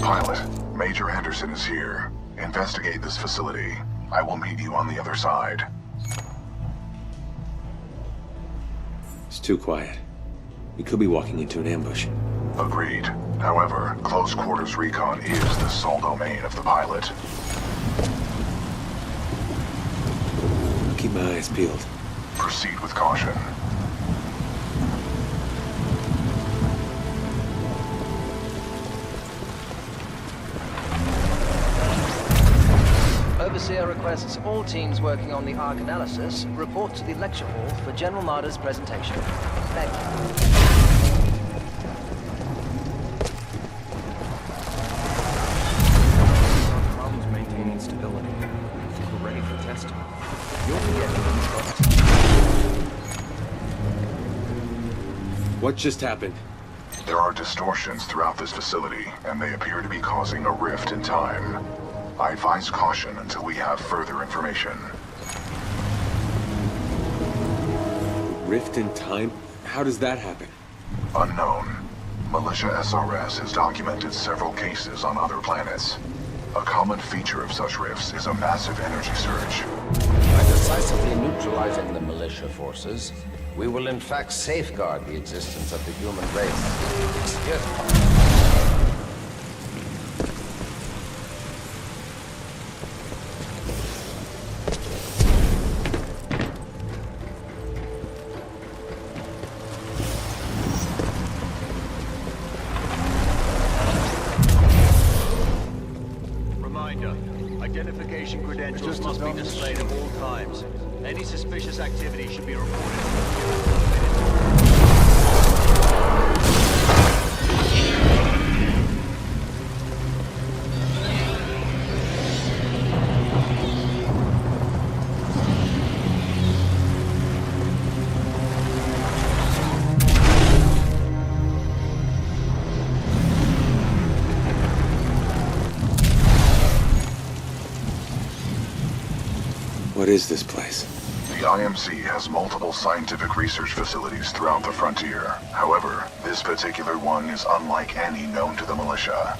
Pilot, Major Anderson is here. Investigate this facility. I will meet you on the other side. It's too quiet. We could be walking into an ambush. Agreed. However, close quarters recon is the sole domain of the pilot. Keep my eyes peeled. Proceed with caution. Overseer requests all teams working on the Ark analysis report to the lecture hall for General Marder's presentation. Thank you. Problems maintaining stability. I think we're ready for testing. You'll be evidence. What just happened? There are distortions throughout this facility, and they appear to be causing a rift in time. I advise caution until we have further information. Rift in time? How does that happen? Unknown. Militia SRS has documented several cases on other planets. A common feature of such rifts is a massive energy surge. By decisively neutralizing the militia forces, we will in fact safeguard the existence of the human race. Yes. Identification credentials must be displayed at all times. Any suspicious activity should be reported. What is this place? The IMC has multiple scientific research facilities throughout the frontier. However, this particular one is unlike any known to the militia.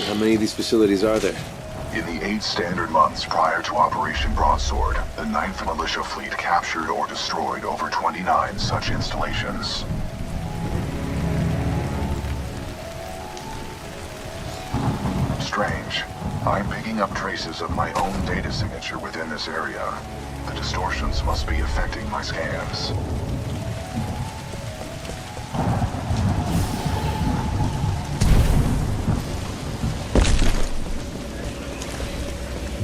How many of these facilities are there? In the 8 standard months prior to Operation Broadsword, the 9th Militia Fleet captured or destroyed over 29 such installations. Strange. I'm picking up traces of my own data signature within this area. The distortions must be affecting my scans.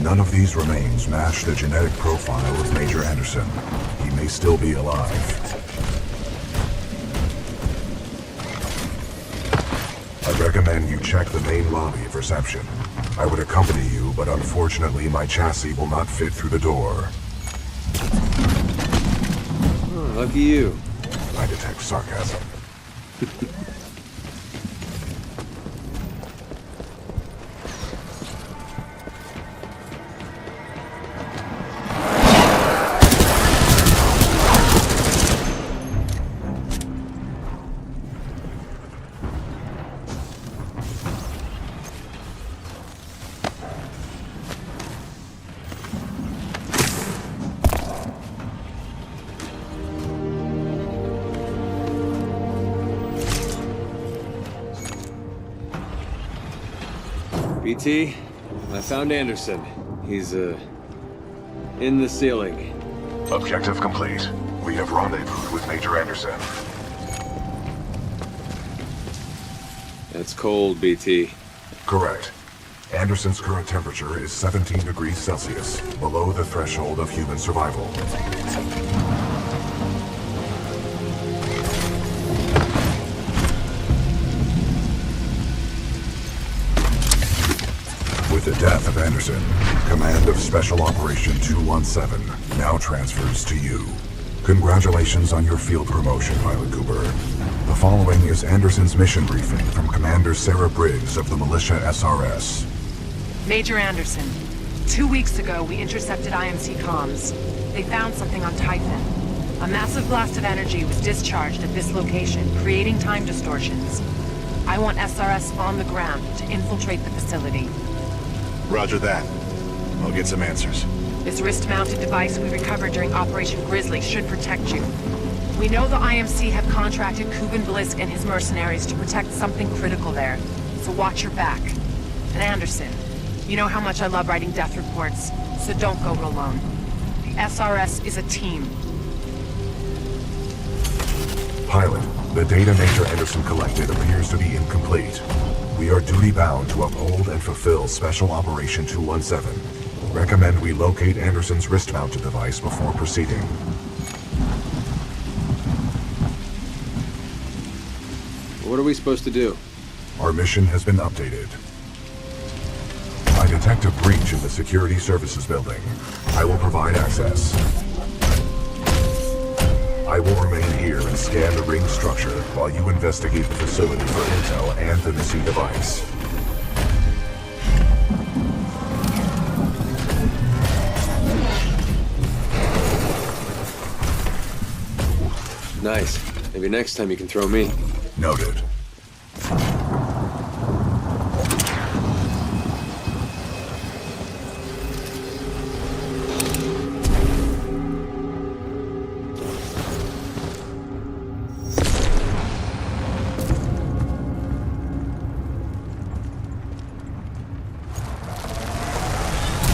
None of these remains match the genetic profile of Major Anderson. He may still be alive. I recommend you check the main lobby for reception. I would accompany you, but unfortunately my chassis will not fit through the door. Oh, lucky you. I detect sarcasm. BT, I found Anderson. He's, in the ceiling. Objective complete. We have rendezvoused with Major Anderson. That's cold, BT. Correct. Anderson's current temperature is 17 degrees Celsius, below the threshold of human survival. With the death of Anderson, command of Special Operation 217 now transfers to you. Congratulations on your field promotion, Pilot Cooper. The following is Anderson's mission briefing from Commander Sarah Briggs of the Militia SRS. Major Anderson, 2 weeks ago we intercepted IMC comms. They found something on Titan. A massive blast of energy was discharged at this location, creating time distortions. I want SRS on the ground to infiltrate the facility. Roger that. I'll get some answers. This wrist-mounted device we recovered during Operation Grizzly should protect you. We know the IMC have contracted Kugan Blisk and his mercenaries to protect something critical there, so watch your back. And Anderson, you know how much I love writing death reports, so don't go it alone. The SRS is a team. Pilot, the data Major Anderson collected appears to be incomplete. We are duty-bound to uphold and fulfill Special Operation 217. Recommend we locate Anderson's wrist-mounted device before proceeding. What are we supposed to do? Our mission has been updated. I detect a breach in the Security Services building. I will provide access. I will remain here and scan the ring structure while you investigate the facility for intel and the missing device. Nice. Maybe next time you can throw me. Noted.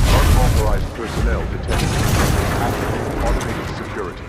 Unauthorized personnel detected. Activate automated security.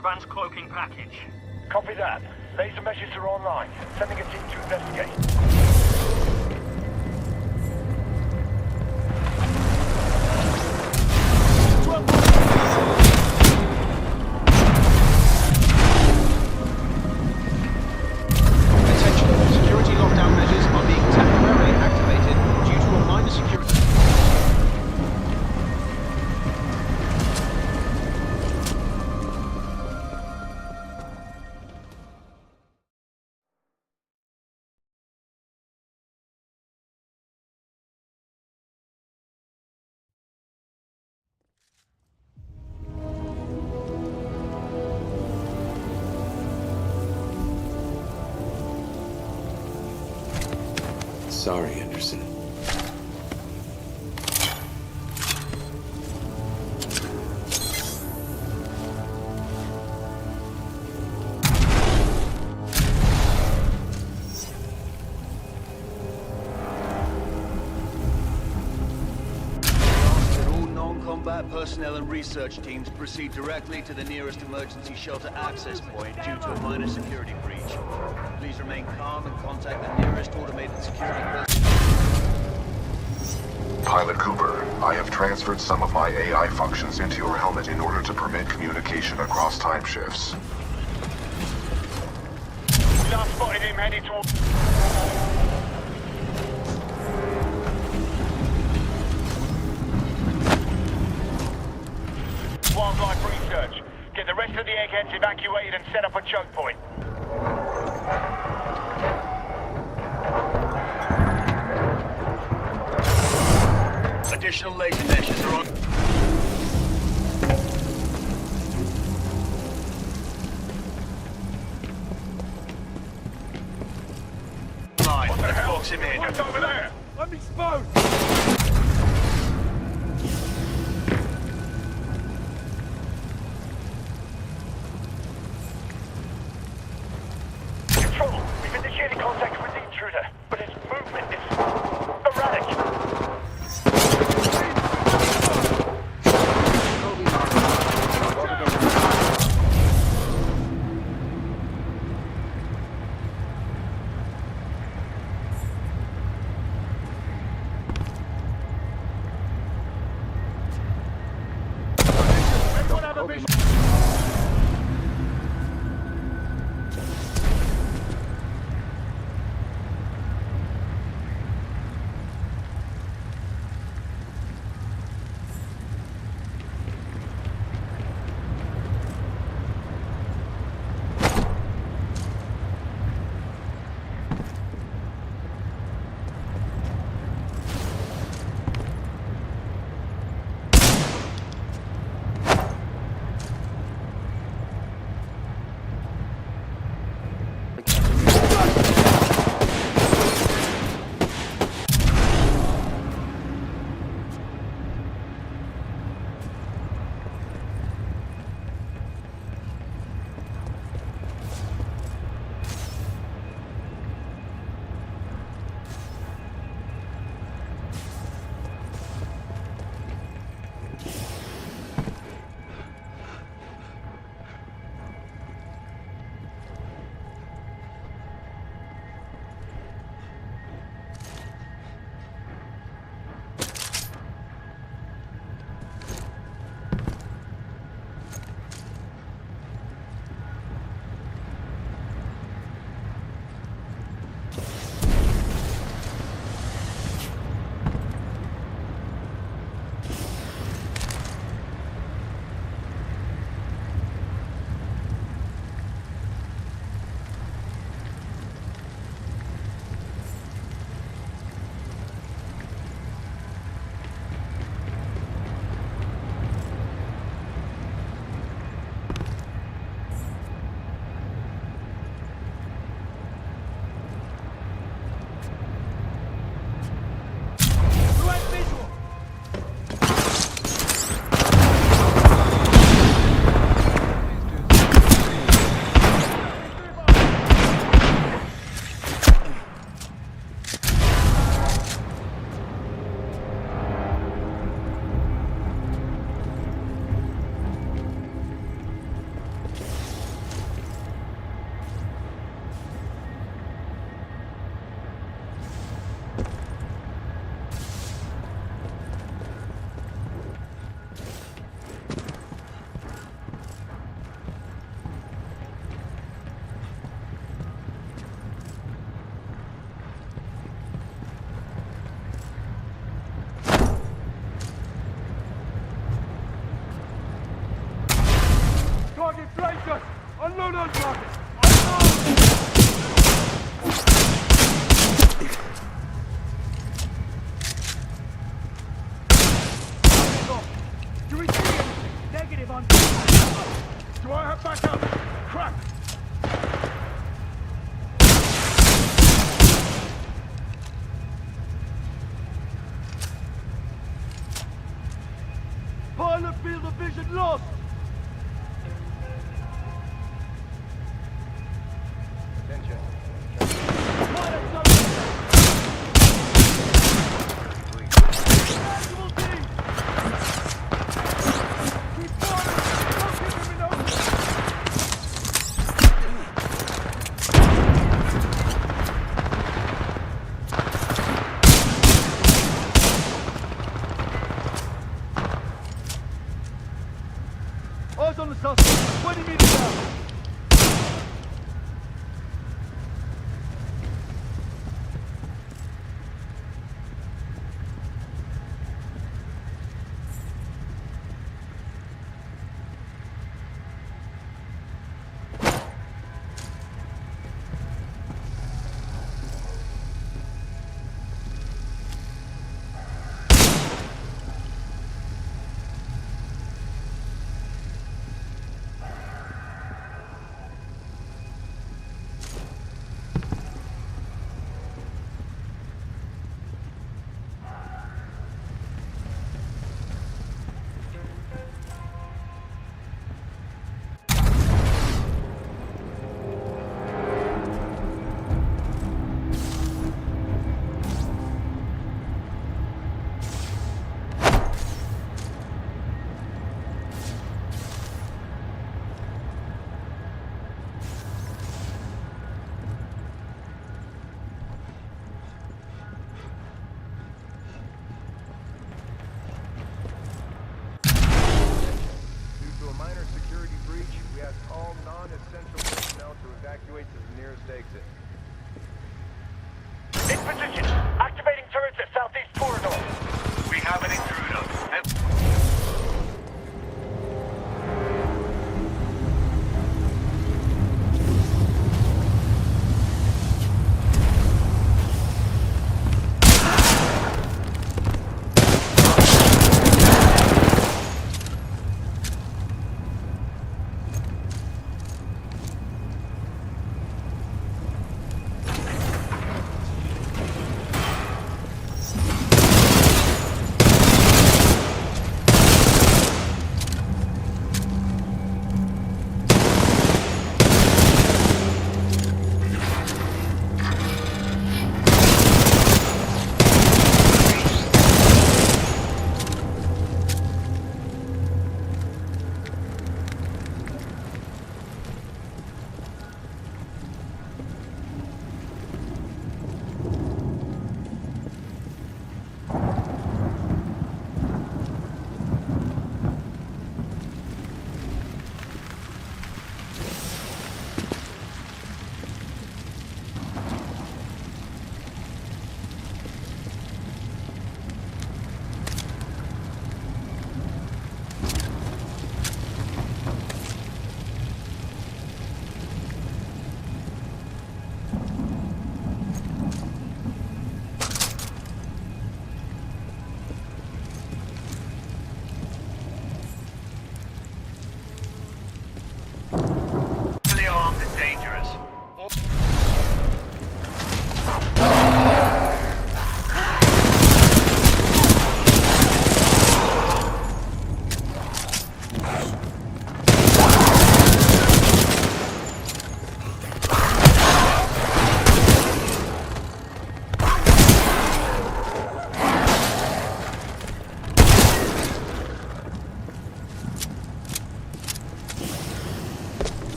advanced cloaking package. Copy that. Laser meshes are online. Sending a team to investigate. Attention all Sorry, Anderson. Combat personnel and research teams proceed directly to the nearest emergency shelter access point due to a minor security breach. Please remain calm and contact the nearest automated security Pilot Cooper, I have transferred some of my AI functions into your helmet in order to permit communication across time shifts. Last spotted him heading towards... Wildlife research. Get the rest of the eggheads evacuated and set up a choke point. Additional laser meshes are on. Let's box him in. What's over there? I'm exposed! Control, we've indicated contact with the intruder, but his movement is erratic.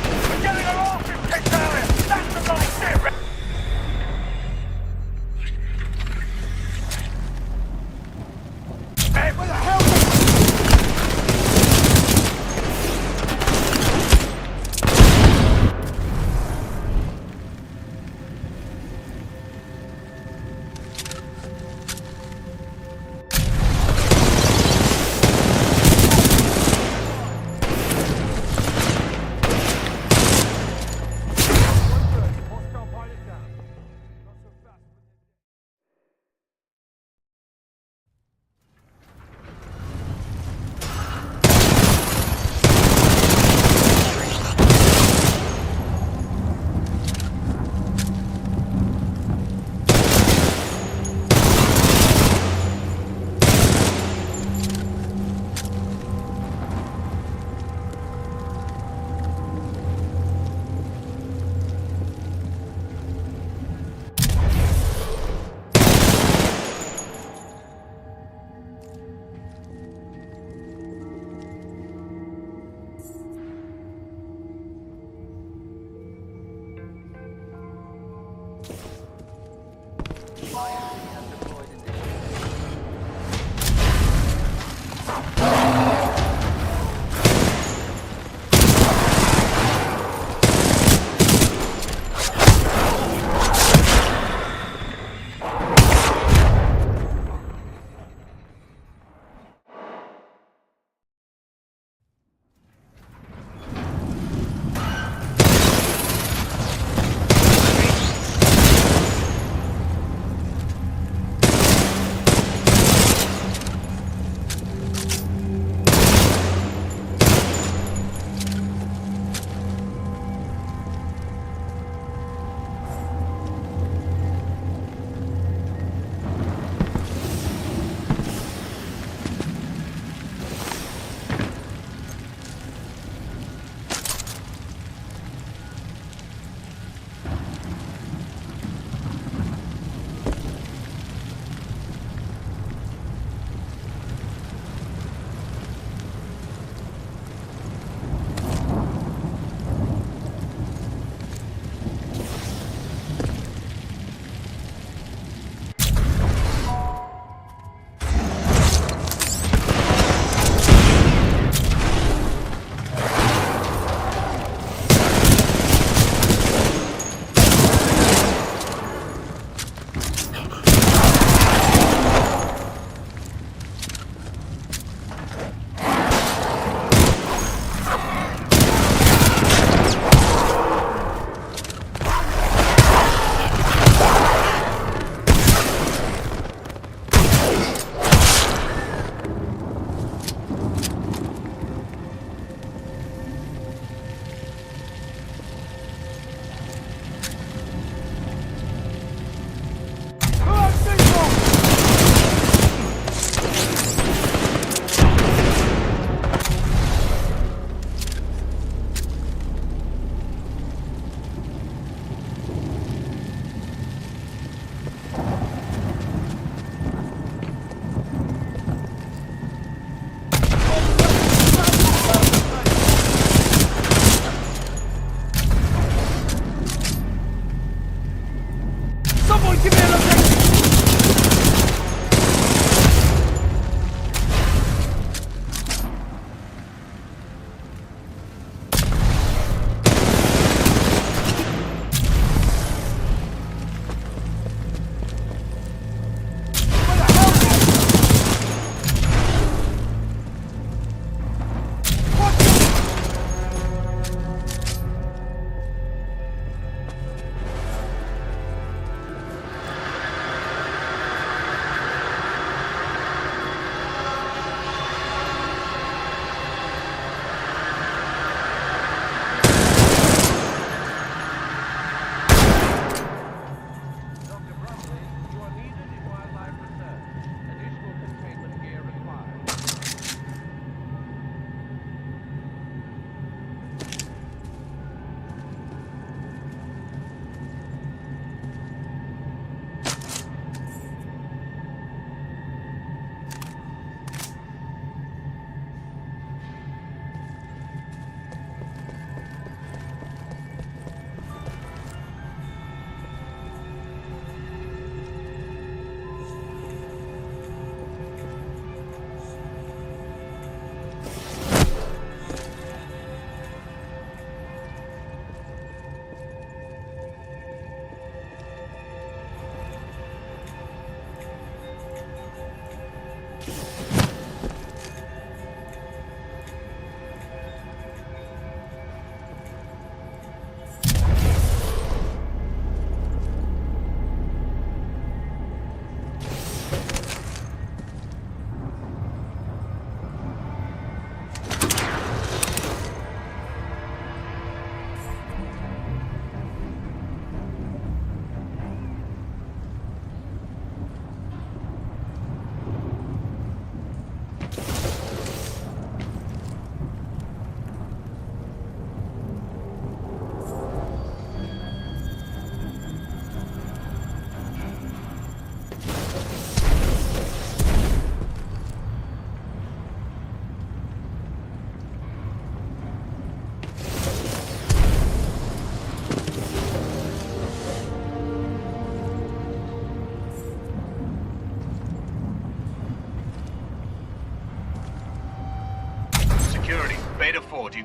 We're getting our asses kicked out here! That's the nice shit! Hey, where the hell?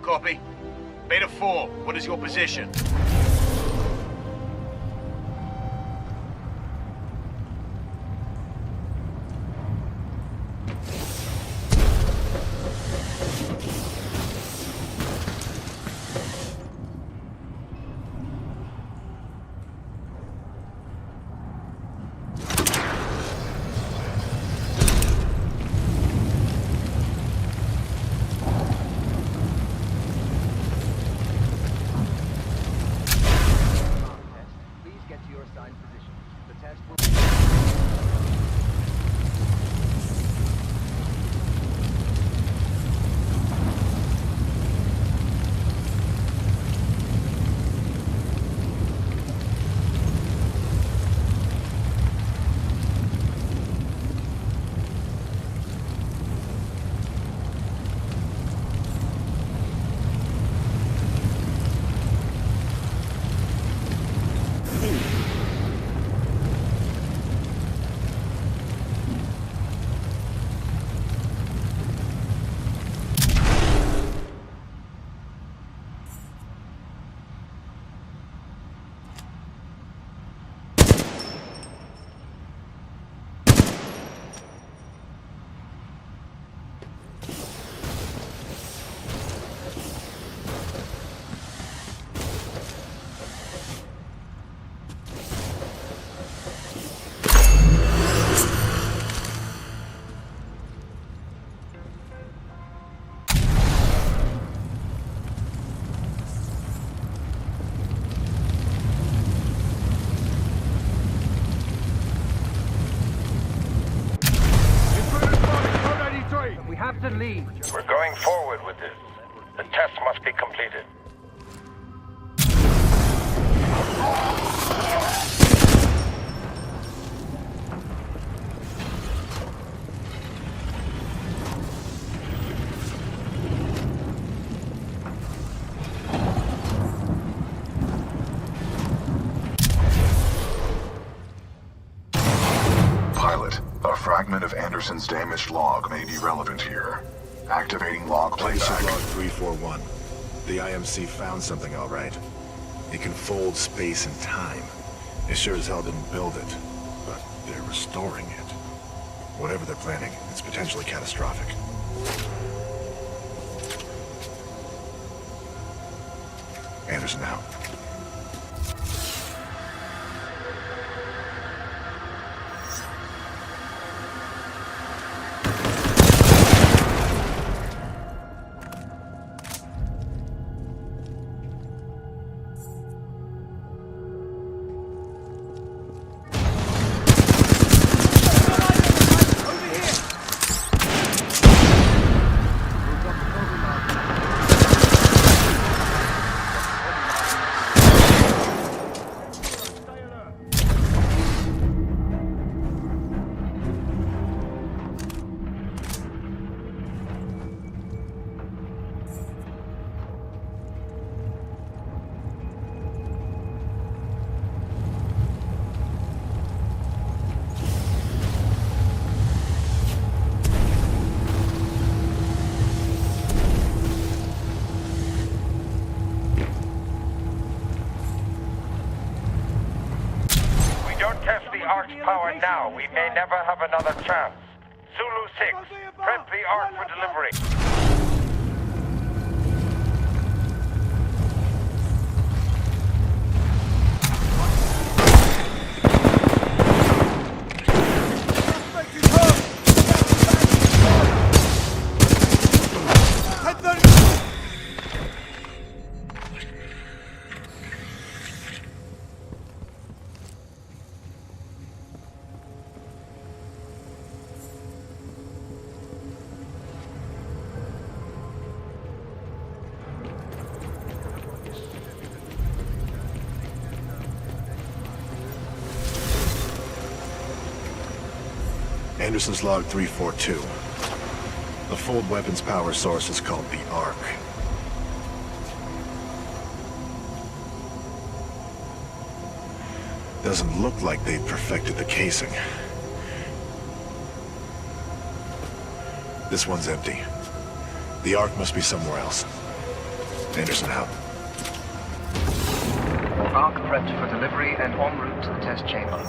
copy? Beta 4, what is your position? Please get to your assigned position. The test will... We have to leave. We're going forward with this. The test must be completed. Pilot, a fragment of Anderson's damaged log may be relevant here. Activating log playback. Log 341. The IMC found something all right. It can fold space and time. They sure as hell didn't build it, but they're restoring it. Whatever they're planning, it's potentially catastrophic. Anderson out. Test the Ark's power now. We may never have another chance. Zulu 6, prep the Ark for delivery. Anderson's log 342. The fold weapons power source is called the Ark. Doesn't look like they've perfected the casing. This one's empty. The Ark must be somewhere else. Anderson out. Arc prepped for delivery and en route to the test chamber.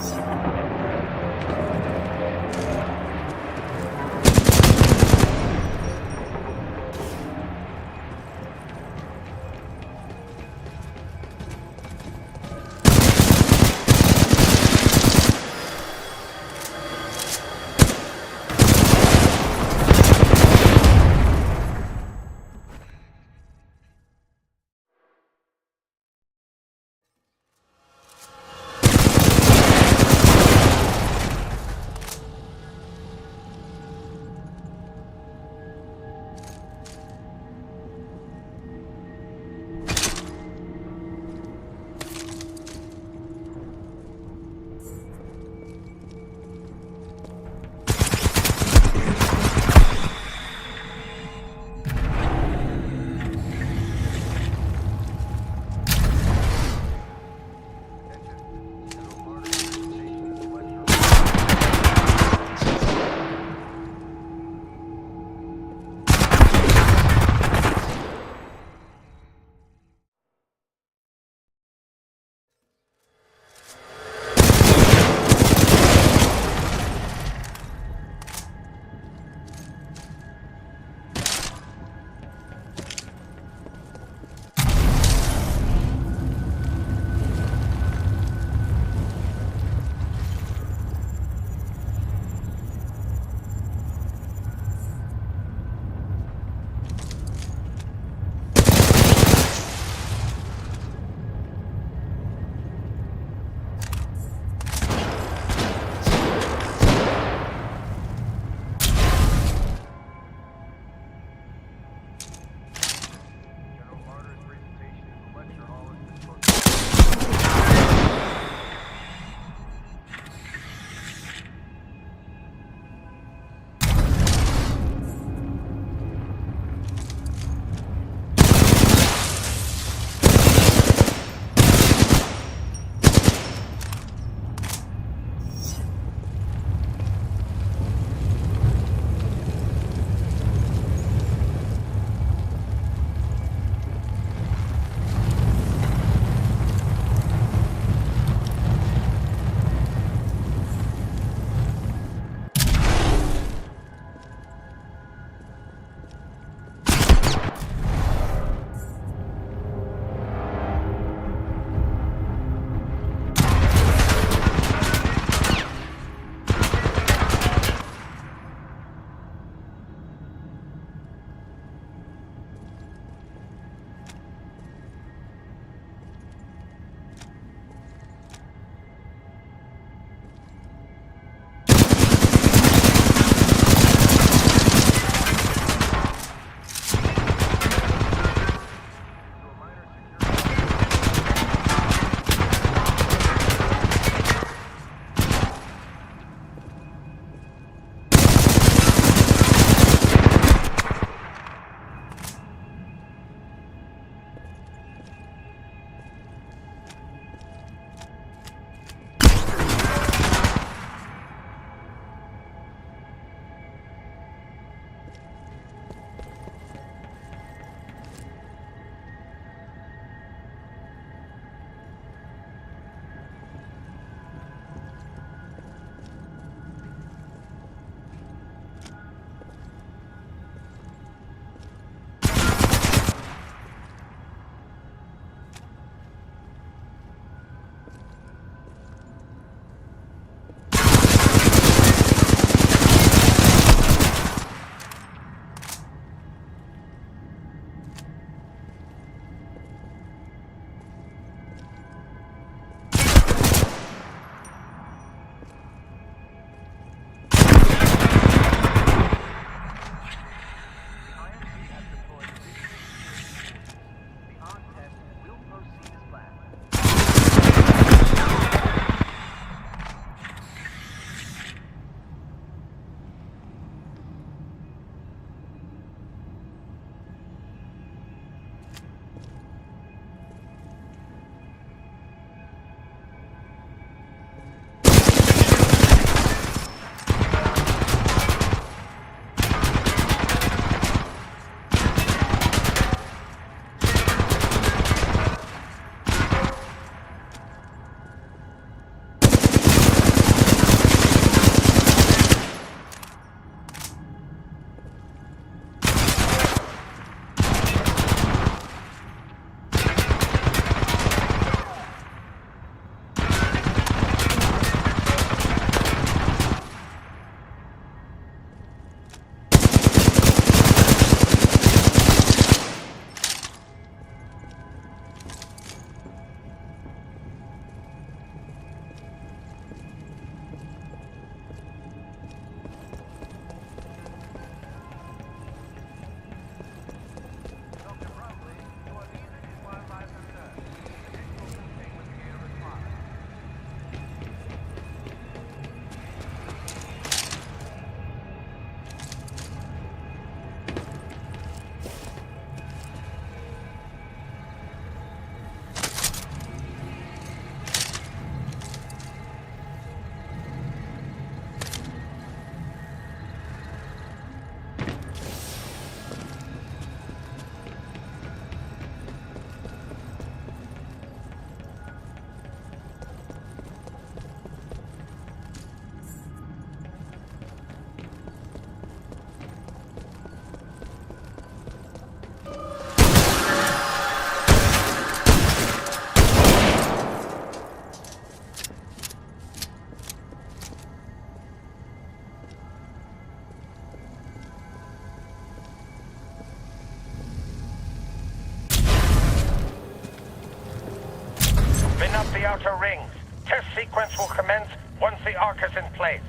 out the outer rings. Test sequence will commence once the Ark is in place.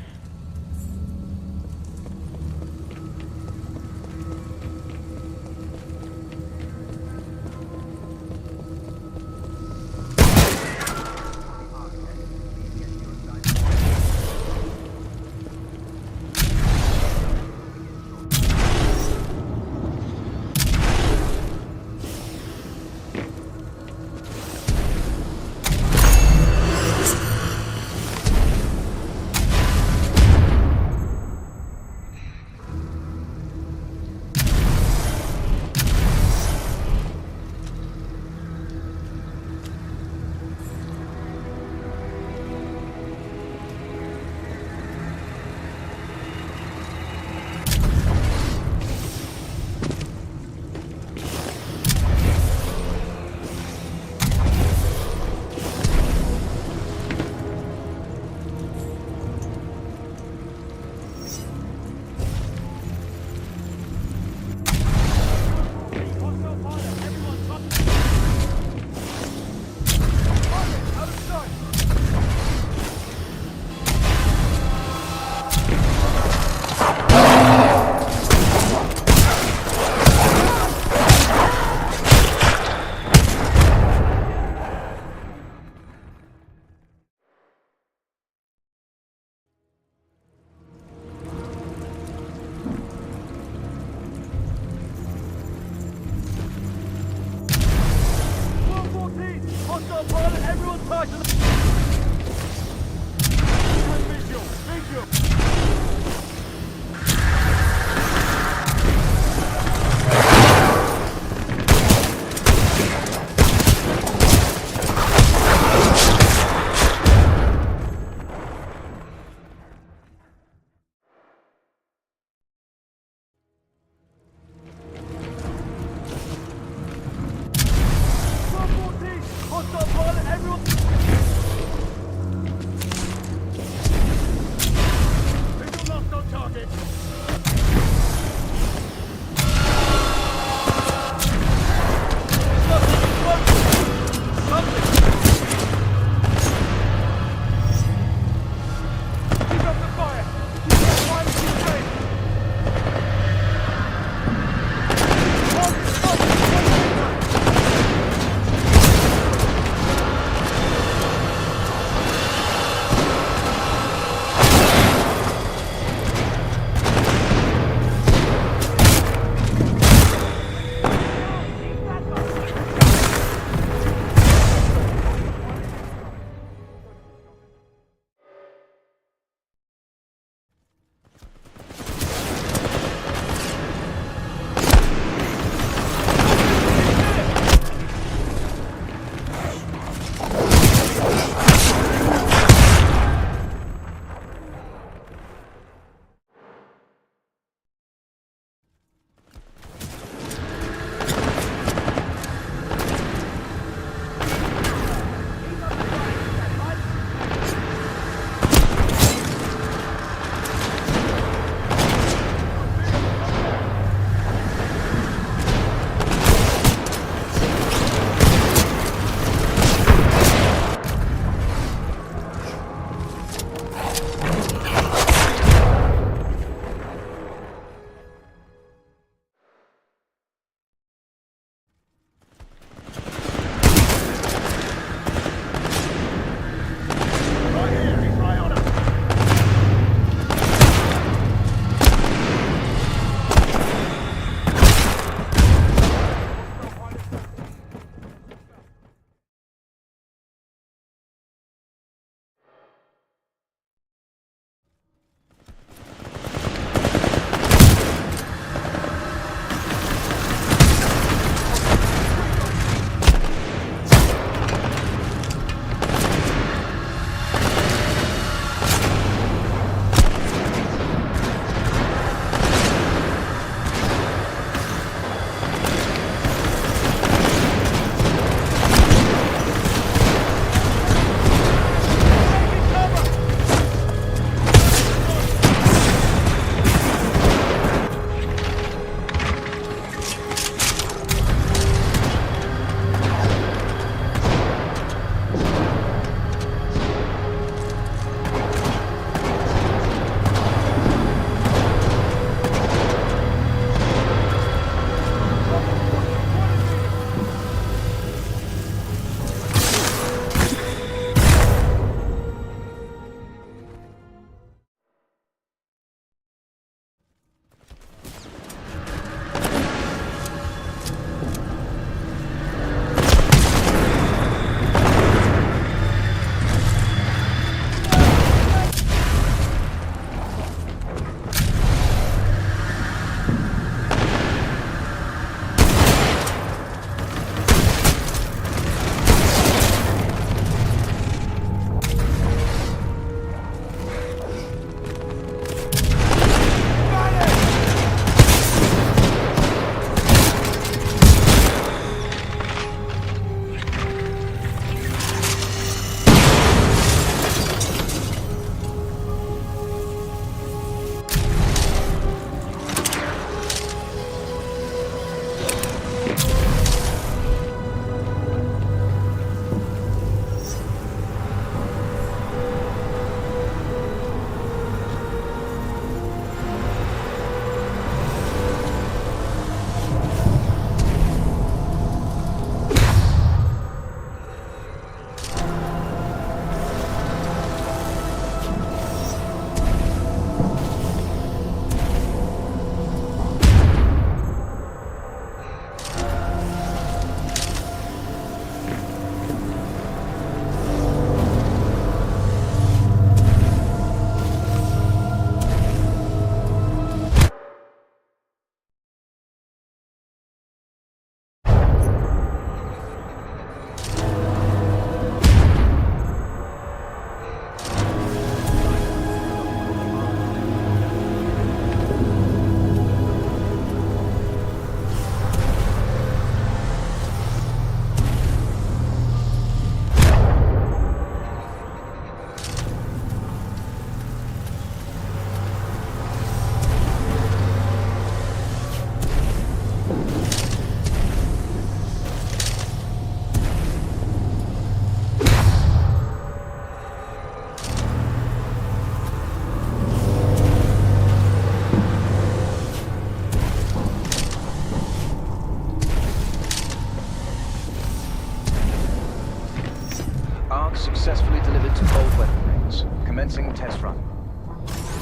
ARC successfully delivered to cold weather rings, commencing test run.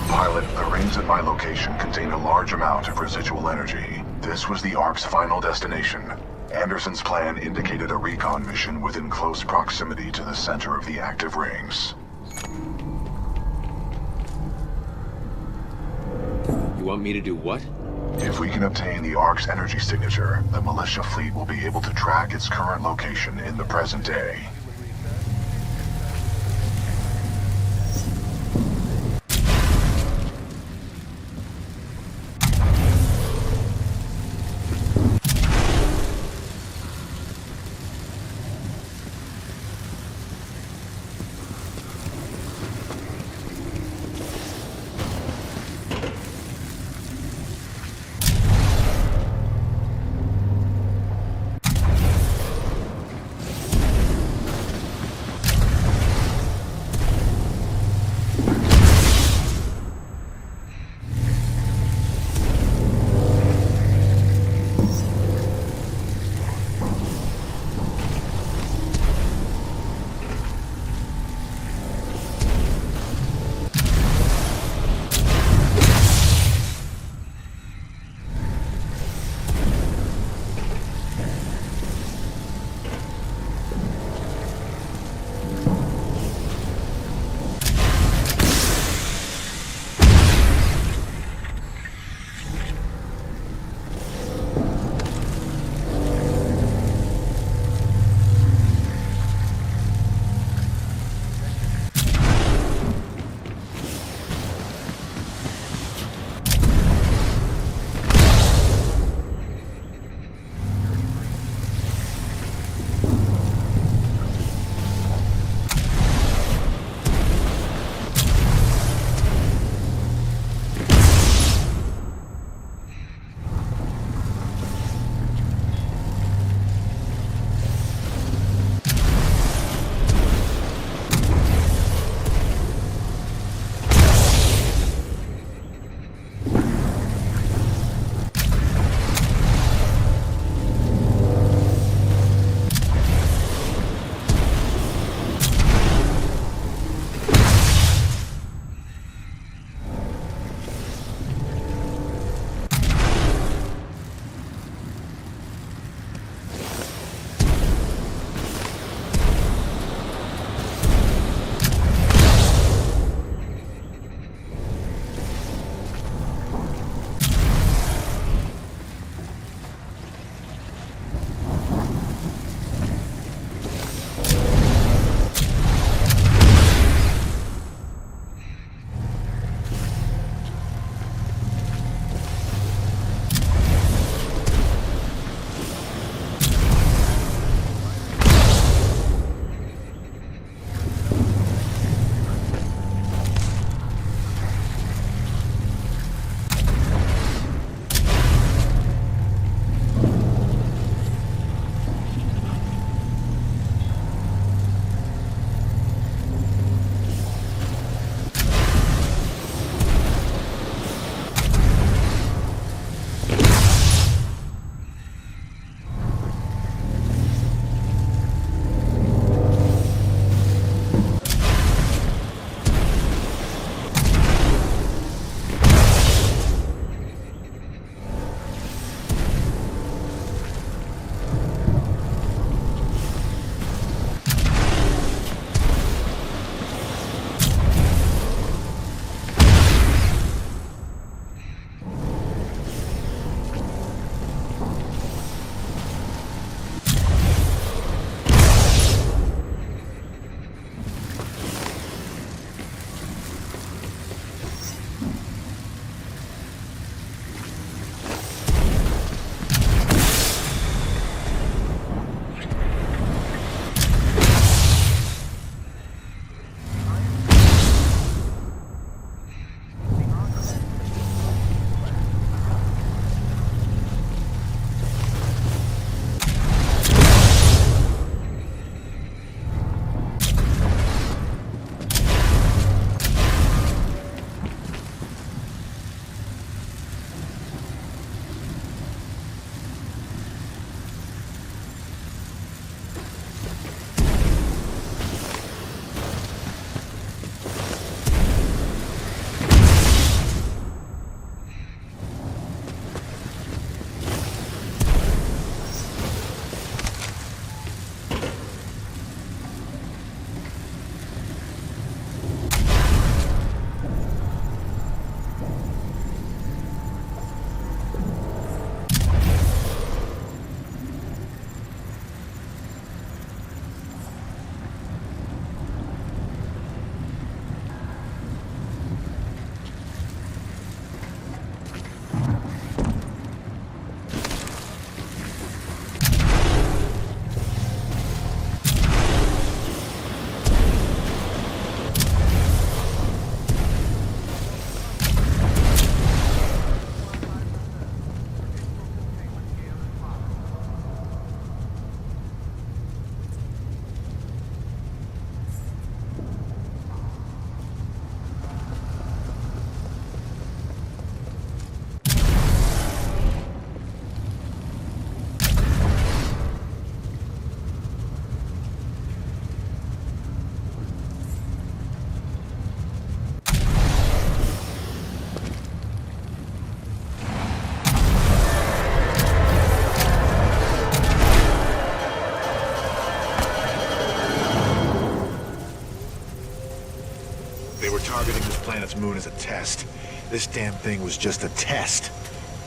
Pilot, the rings at my location contain a large amount of residual energy. This was the ARC's final destination. Anderson's plan indicated a recon mission within close proximity to the center of the active rings. You want me to do what? If we can obtain the ARC's energy signature, the militia fleet will be able to track its current location in the present day. targeting this planet's moon as a test. This damn thing was just a test.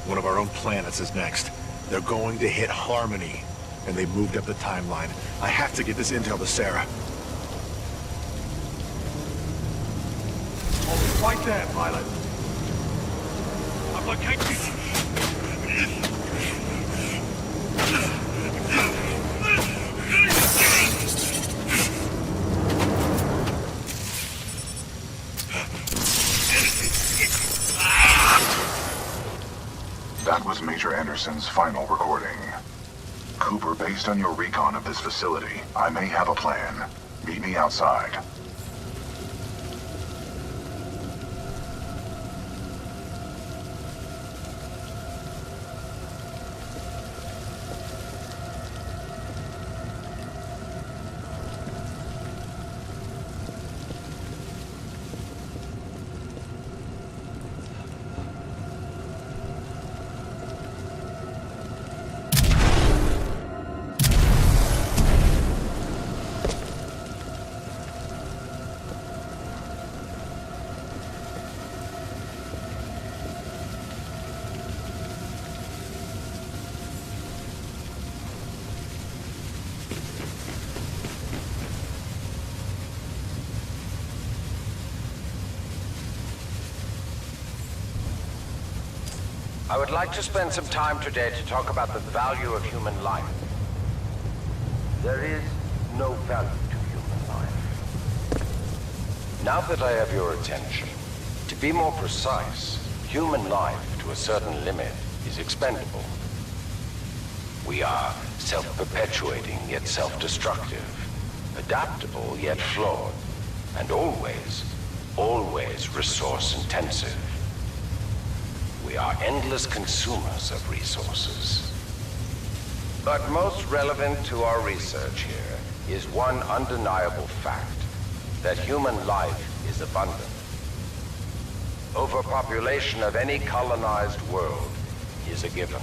One of our own planets is next. They're going to hit Harmony, and they moved up the timeline. I have to get this intel to Sarah. Oh, right there, pilot. I've located you. That was Major Anderson's final recording. Cooper, based on your recon of this facility, I may have a plan. Meet me outside. I would like to spend some time today to talk about the value of human life. There is no value to human life. Now that I have your attention, to be more precise, human life to a certain limit is expendable. We are self-perpetuating yet self-destructive, adaptable yet flawed, and always resource-intensive. We are endless consumers of resources. But most relevant to our research here is one undeniable fact, that human life is abundant. Overpopulation of any colonized world is a given.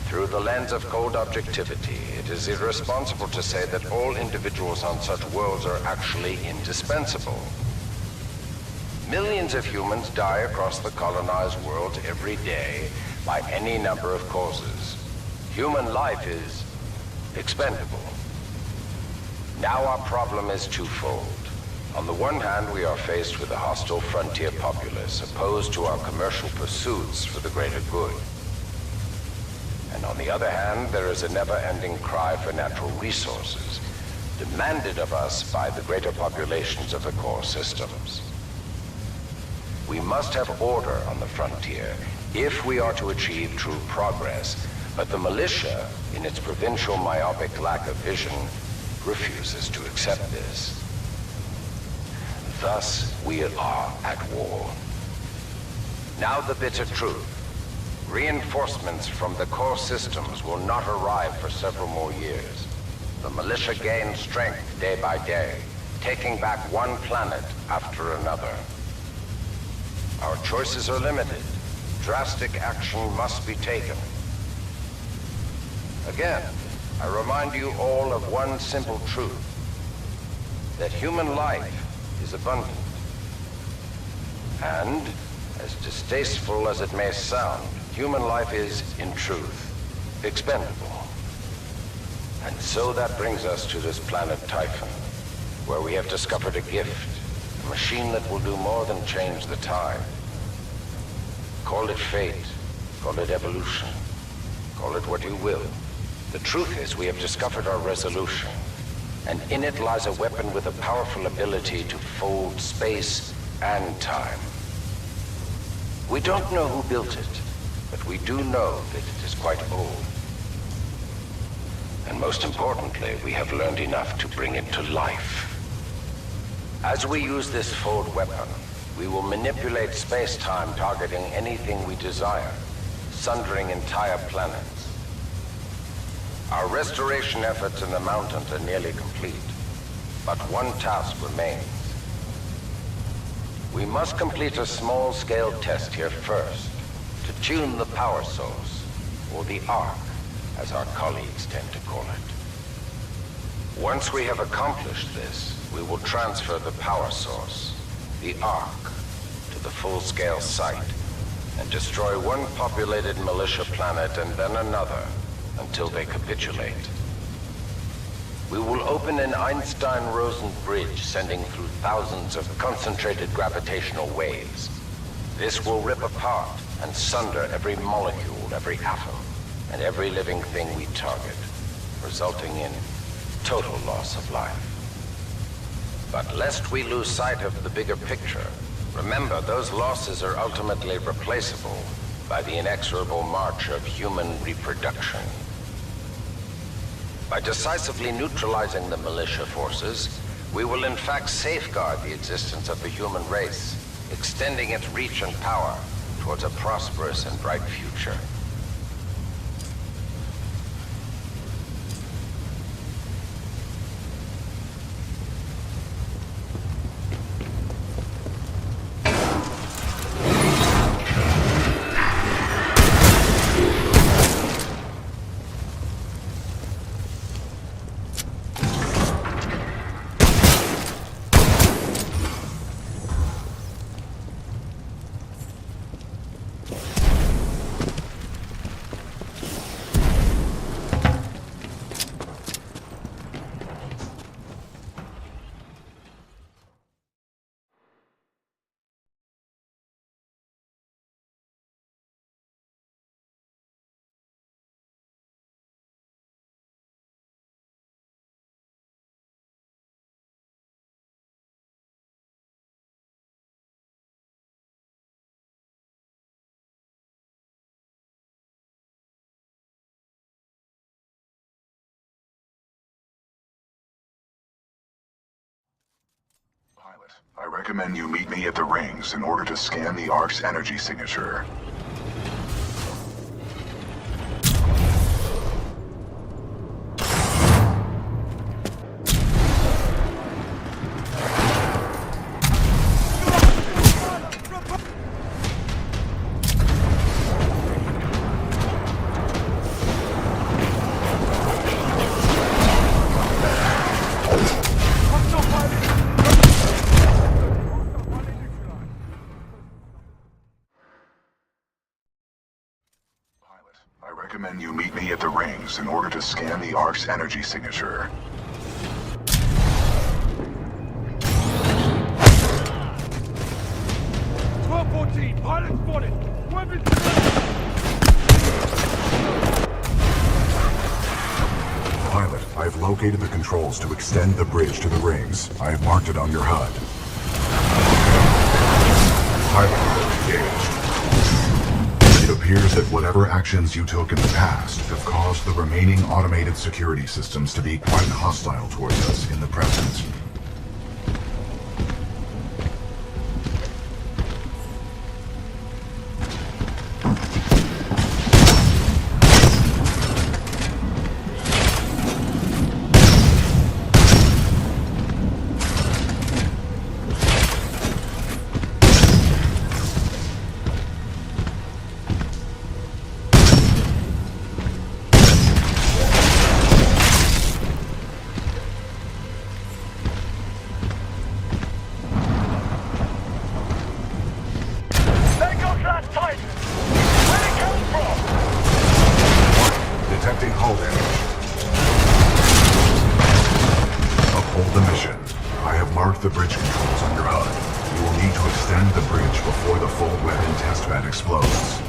Through the lens of cold objectivity, it is irresponsible to say that all individuals on such worlds are actually indispensable. Millions of humans die across the colonized world every day by any number of causes. Human life is expendable. Now our problem is twofold. On the one hand, we are faced with a hostile frontier populace opposed to our commercial pursuits for the greater good. And on the other hand, there is a never-ending cry for natural resources, demanded of us by the greater populations of the core systems. We must have order on the frontier if we are to achieve true progress, but the militia, in its provincial myopic lack of vision, refuses to accept this. Thus, we are at war. Now the bitter truth. Reinforcements from the core systems will not arrive for several more years. The militia gains strength day by day, taking back one planet after another. Our choices are limited. Drastic action must be taken. Again, I remind you all of one simple truth, that human life is abundant. And, as distasteful as it may sound, human life is, in truth, expendable. And so that brings us to this planet Typhon, where we have discovered a gift, a machine that will do more than change the tide. Call it fate, call it evolution, call it what you will. The truth is, we have discovered our resolution, and in it lies a weapon with a powerful ability to fold space and time. We don't know who built it, but we do know that it is quite old. And most importantly, we have learned enough to bring it to life. As we use this fold weapon, we will manipulate space-time targeting anything we desire, sundering entire planets. Our restoration efforts in the mountains are nearly complete, but one task remains. We must complete a small-scale test here first, to tune the power source, or the arc, as our colleagues tend to call it. Once we have accomplished this, we will transfer the power source, the Ark, to the full-scale site, and destroy one populated militia planet and then another, until they capitulate. We will open an Einstein-Rosen bridge sending through thousands of concentrated gravitational waves. This will rip apart and sunder every molecule, every atom, and every living thing we target, resulting in total loss of life. But lest we lose sight of the bigger picture, remember those losses are ultimately replaceable by the inexorable march of human reproduction. By decisively neutralizing the militia forces, we will in fact safeguard the existence of the human race, extending its reach and power towards a prosperous and bright future. Pilot, I recommend you meet me at the rings in order to scan the Ark's energy signature. I recommend you meet me at the rings in order to scan the Ark's energy signature. Pilot spotted! Weapons Pilot, I've located the controls to extend the bridge to the rings. I've marked it on your HUD. Pilot, engaged. It appears that whatever actions you took in the past have caused the remaining automated security systems to be quite hostile towards us in the present. Detecting hull damage. Uphold the mission. I have marked the bridge controls on your HUD. You will need to extend the bridge before the full weapon test bed explodes.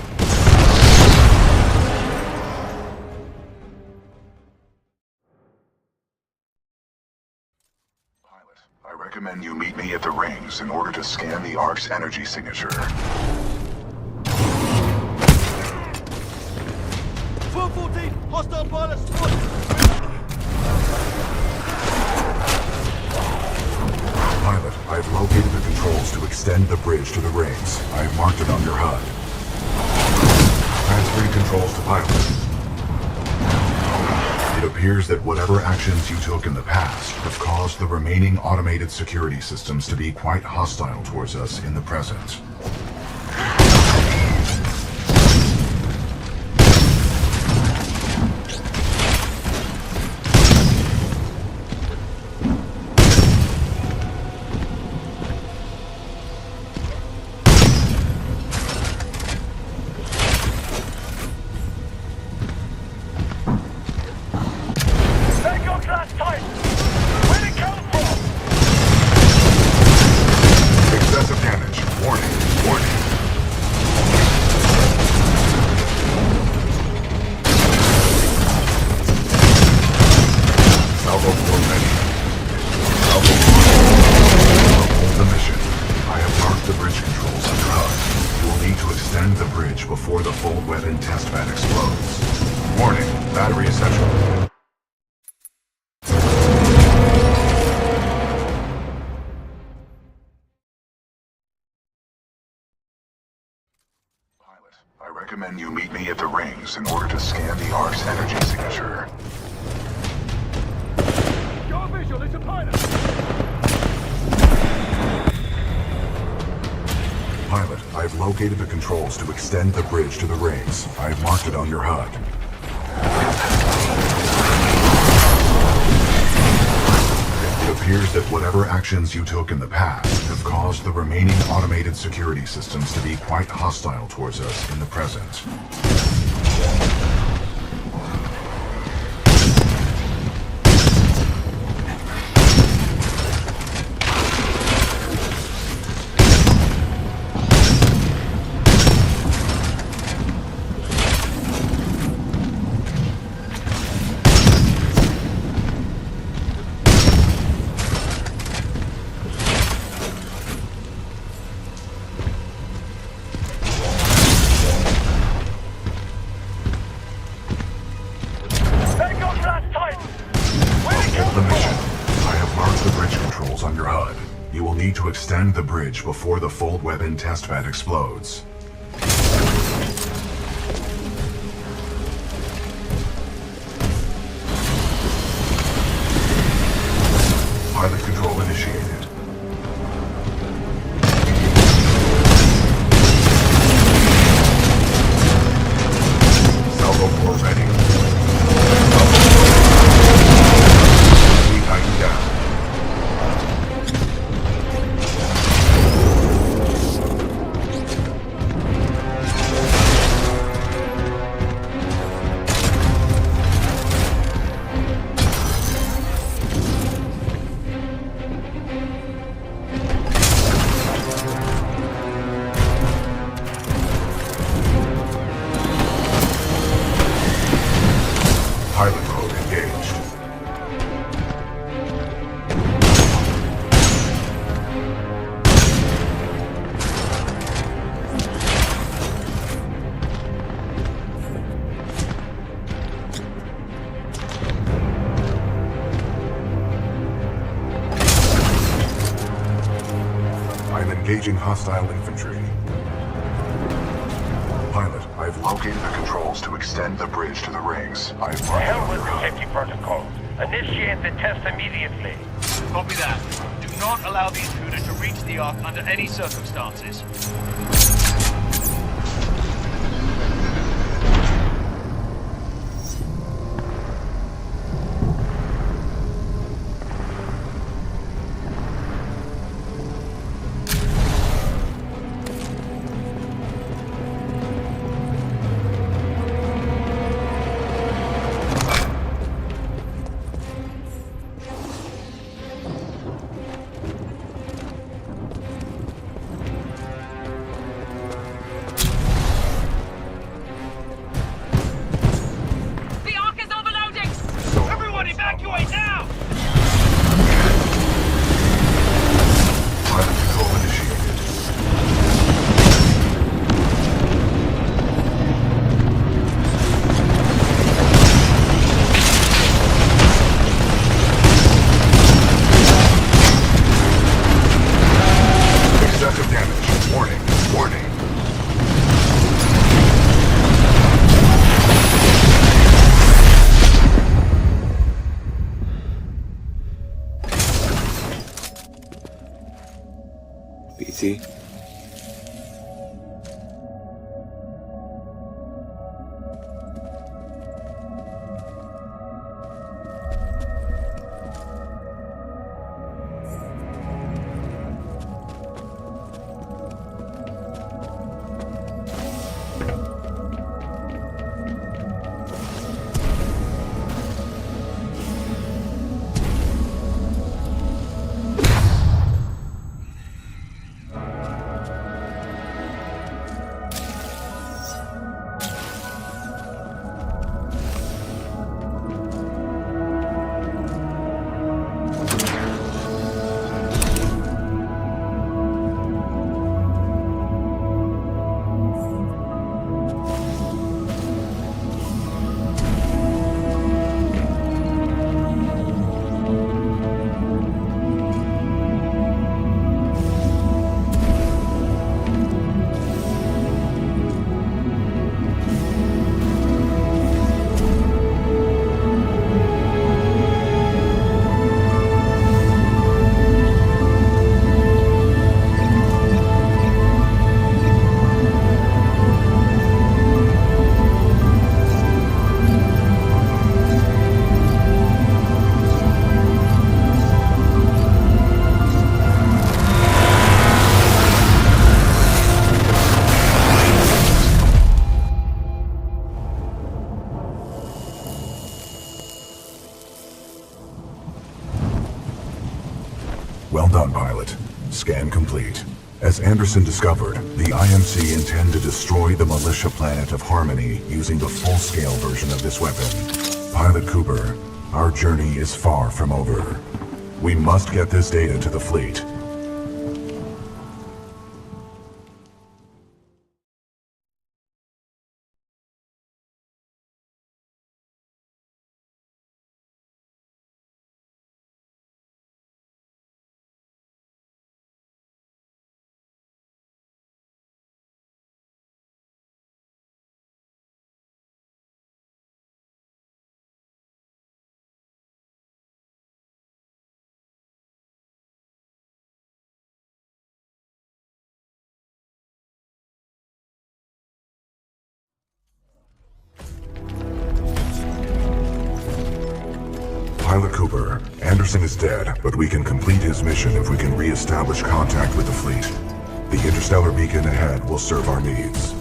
Pilot, I recommend you meet me at the rings in order to scan the Ark's energy signature. 1214! Hostile pilot spotted! Pilot, I've located the controls to extend the bridge to the rings. I've marked it on your HUD. Transferring controls to pilot. It appears that whatever actions you took in the past have caused the remaining automated security systems to be quite hostile towards us in the present. bridge before the fold weapon test bed explodes. Warning, battery essential. Pilot, I recommend you meet me at the rings in order to scan the Ark's energy signature. Your visual is a pilot! Pilot, I've located the controls to extend the bridge to the rings. I've marked it on your HUD. It appears that whatever actions you took in the past have caused the remaining automated security systems to be quite hostile towards us in the present. To extend the bridge before the fold weapon testbed explodes. Pilot control initiated. Salvo core ready. Tighten down. Pilot mode engaged. I'm engaging hostile infantry. Pilot, I've located the controls to extend the bridge to the rings. I've To marked it hell on with your the HUD. safety protocols. Initiate the test immediately. Copy that. Do not allow the intruder to reach the Ark under any circumstances. The Ark is overloading! Everyone evacuate now! Pilot control initiated. Excessive damage. Warning. Warning. BT? Well done, pilot. Scan complete. As Anderson discovered, the IMC intend to destroy the militia planet of Harmony using the full-scale version of this weapon. Pilot Cooper, our journey is far from over. We must get this data to the fleet. Pilot Cooper, Anderson is dead, but we can complete his mission if we can re-establish contact with the fleet. The interstellar beacon ahead will serve our needs.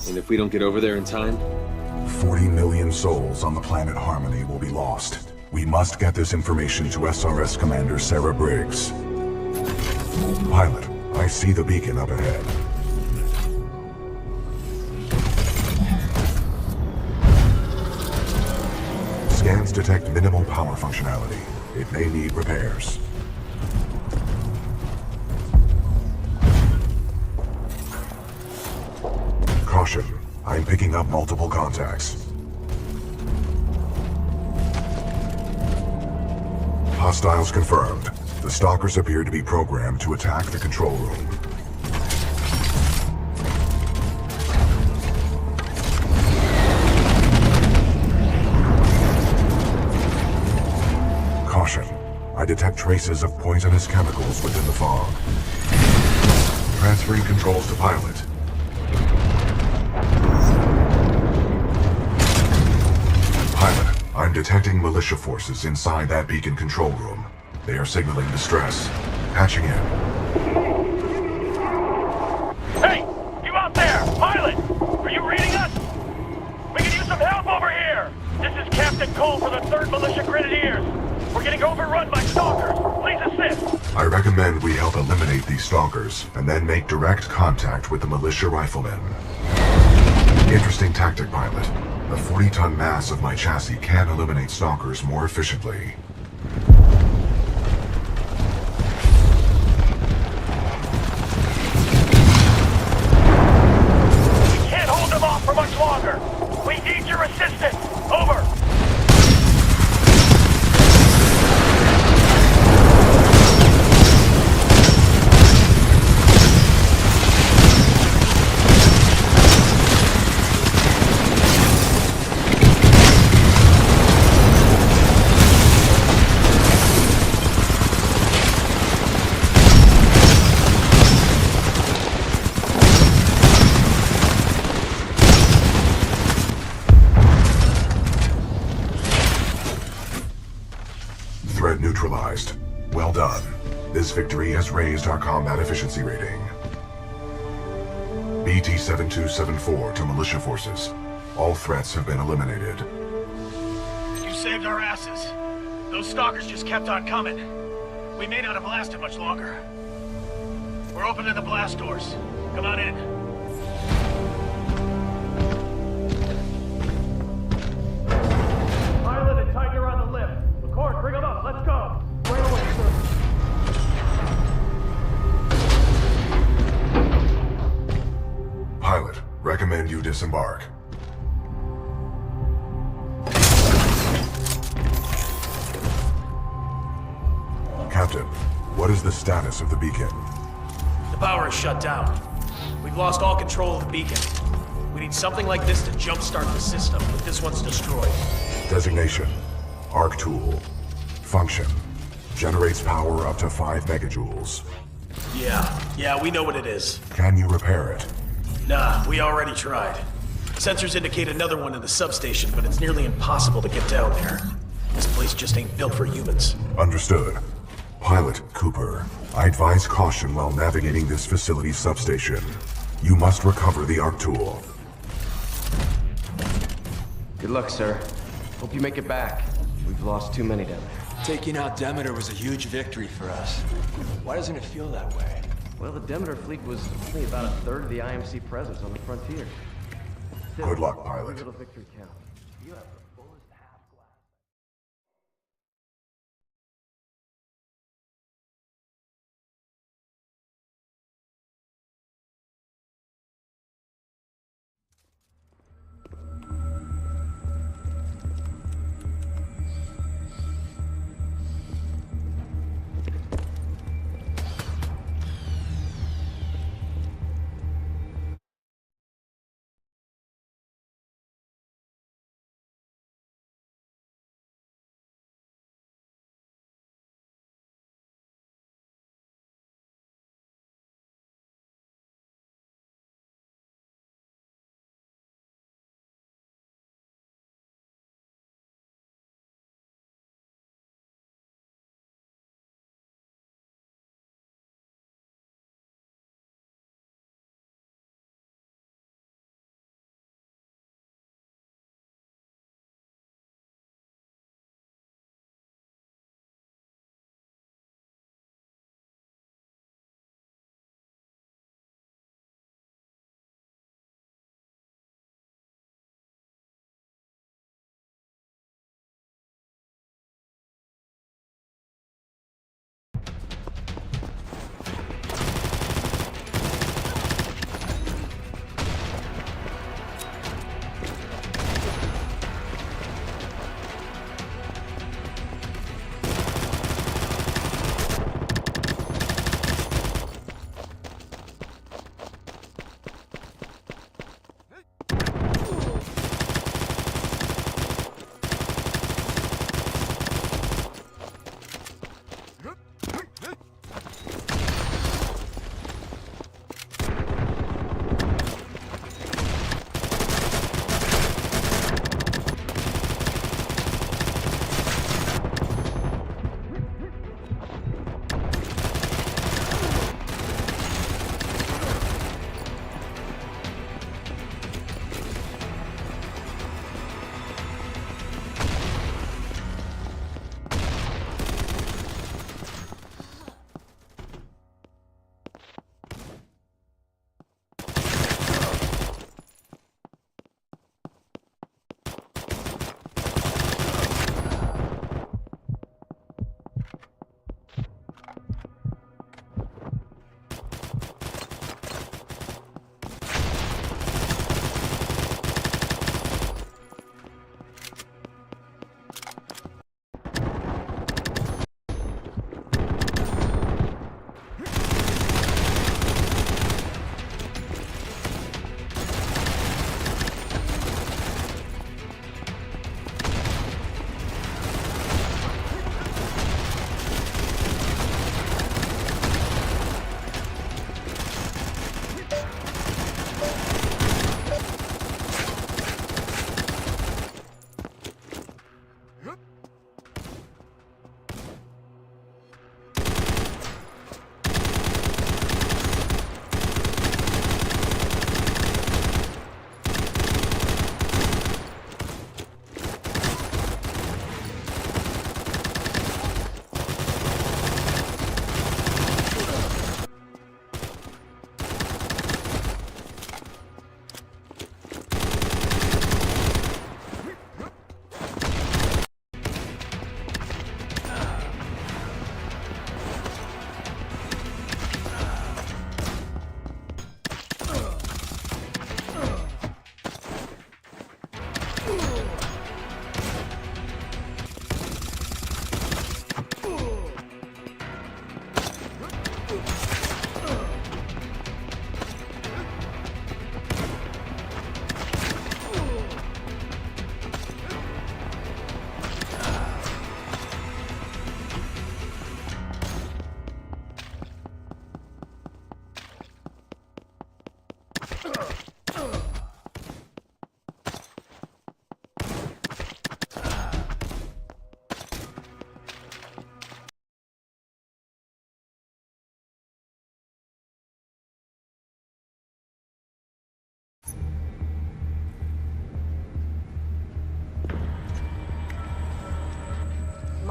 And if we don't get over there in time? 40 million souls on the planet Harmony will be lost. We must get this information to SRS Commander Sarah Briggs. Pilot, I see the beacon up ahead. Scans detect minimal power functionality. It may need repairs. Caution. I'm picking up multiple contacts. Hostiles confirmed. The stalkers appear to be programmed to attack the control room. Caution. I detect traces of poisonous chemicals within the fog. Transferring controls to pilot. Pilot, I'm detecting militia forces inside that beacon control room. They are signaling distress. Patching in. Hey! You out there! Pilot! Are you reading us? We can use some help over here! This is Captain Cole for the 3rd Militia Grenadiers. We're getting overrun by stalkers. Please assist! I recommend we help eliminate these stalkers, and then make direct contact with the militia riflemen. Interesting tactic, pilot. The 40-ton mass of my chassis can eliminate stalkers more efficiently. We can't hold them off for much longer. We need your assistance. Over. Threat neutralized. Well done. This victory has raised our combat efficiency rating. BT-7274 to militia forces. All threats have been eliminated. You saved our asses. Those stalkers just kept on coming. We may not have lasted much longer. We're opening the blast doors. Come on in. Pilot and Tiger on the lift. McCord, bring them up. Let's go. Right away, sir. Pilot, recommend you disembark. Captain, what is the status of the beacon? The power is shut down. We've lost all control of the beacon. We need something like this to jumpstart the system, but this one's destroyed. Designation: Arc Tool. Function: generates power up to 5 megajoules. Yeah, we know what it is. Can you repair it? Nah, we already tried. Sensors indicate another one in the substation, but it's nearly impossible to get down there. This place just ain't built for humans. Understood. Pilot Cooper, I advise caution while navigating this facility's substation. You must recover the Arc Tool. Good luck, sir. Hope you make it back. We've lost too many down there. Taking out Demeter was a huge victory for us. Why doesn't it feel that way? Well, the Demeter fleet was only about a third of the IMC presence on the frontier. Still, Good luck, pilot. every little victory counts. You have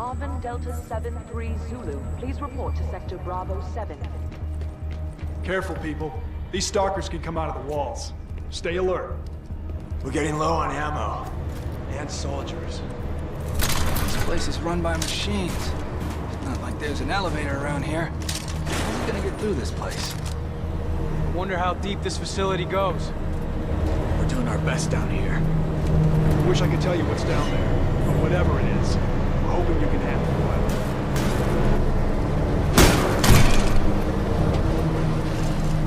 Marvin Delta 7-3 Zulu, please report to Sector Bravo 7. Careful, people. These stalkers can come out of the walls. Stay alert. We're getting low on ammo. And soldiers. This place is run by machines. It's not like there's an elevator around here. Who's gonna get through this place? Wonder how deep this facility goes. We're doing our best down here. I wish I could tell you what's down there, but whatever it is, we're hoping you can handle it.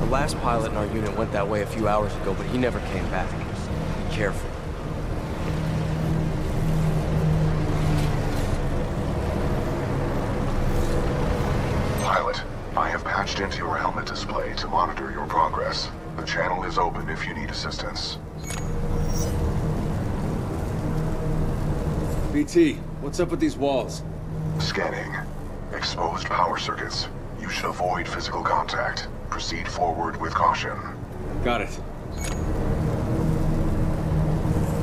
The last pilot in our unit went that way a few hours ago, but he never came back. Be careful. Pilot, I have patched into your helmet display to monitor your progress. The channel is open if you need assistance. BT, what's up with these walls? Scanning. Exposed power circuits. You should avoid physical contact. Proceed forward with caution. Got it.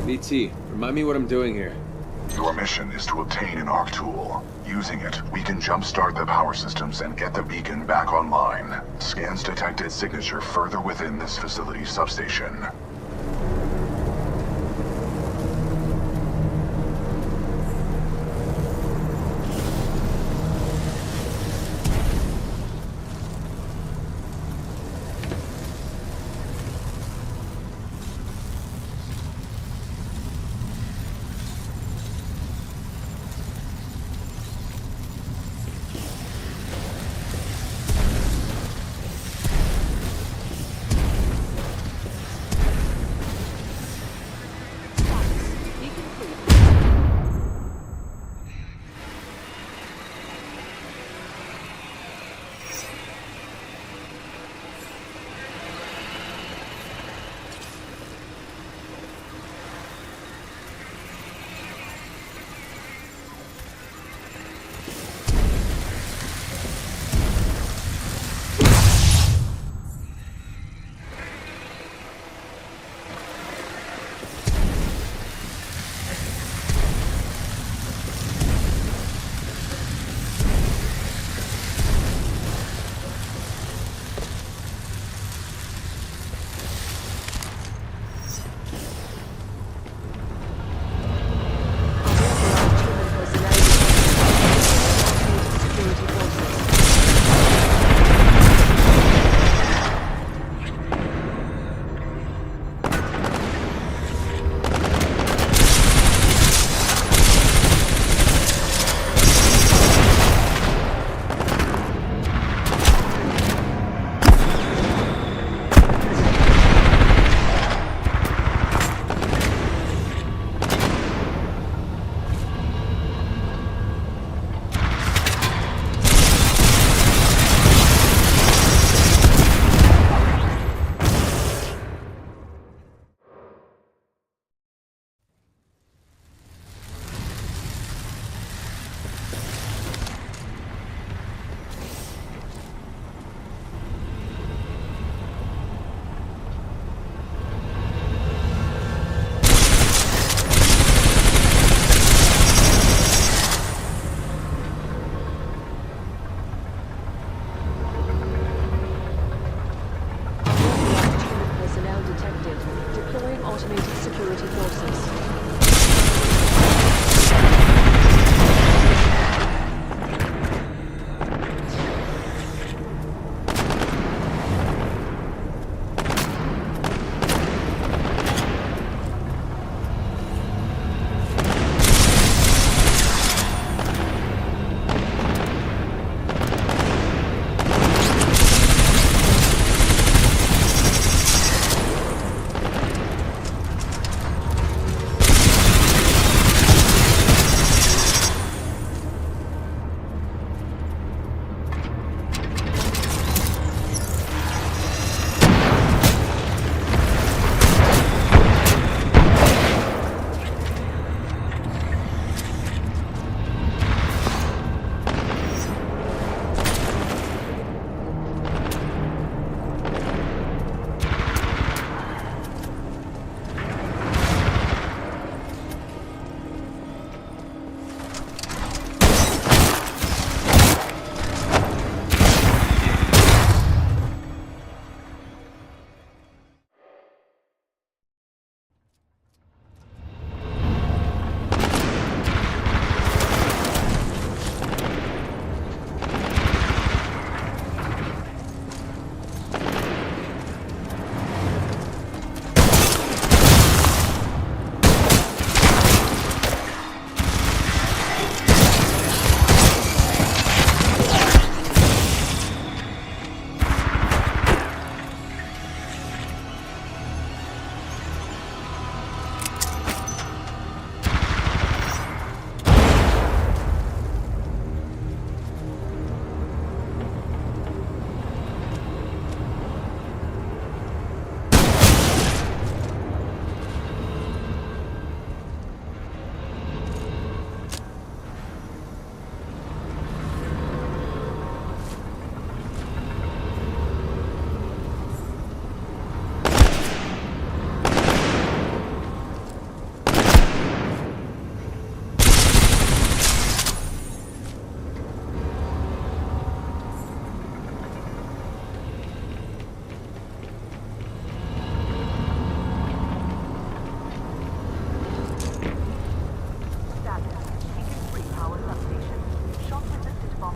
BT, remind me what I'm doing here. Your mission is to obtain an ARC tool. Using it, we can jumpstart the power systems and get the beacon back online. Scans detected signature further within this facility's substation.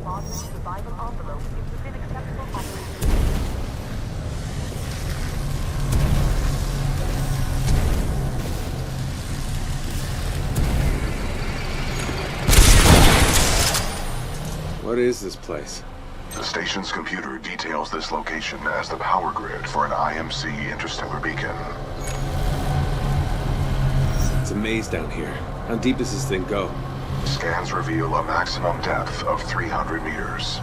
bombardment survival envelope is within acceptable operating range. What is this place? The station's computer details this location as the power grid for an IMC interstellar beacon. It's a maze down here. How deep does this thing go? Scans reveal a maximum depth of 300 meters.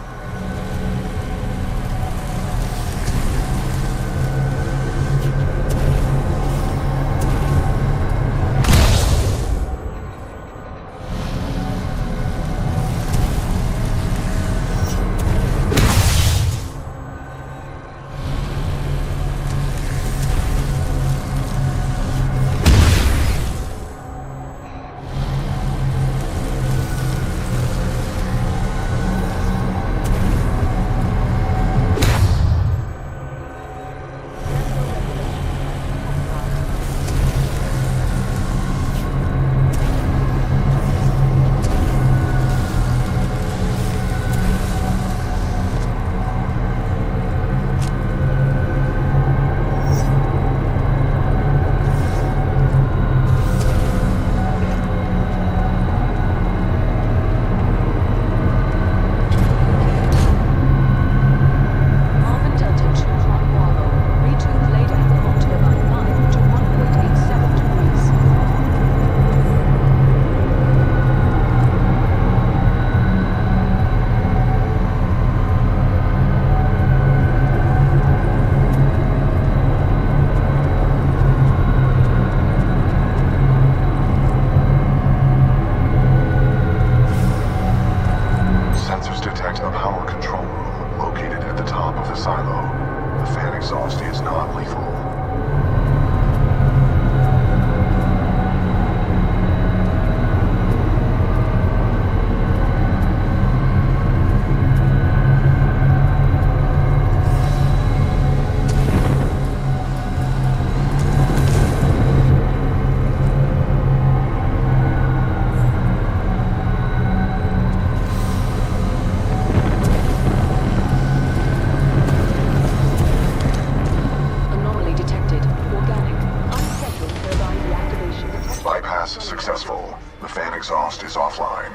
Successful. The fan exhaust is offline.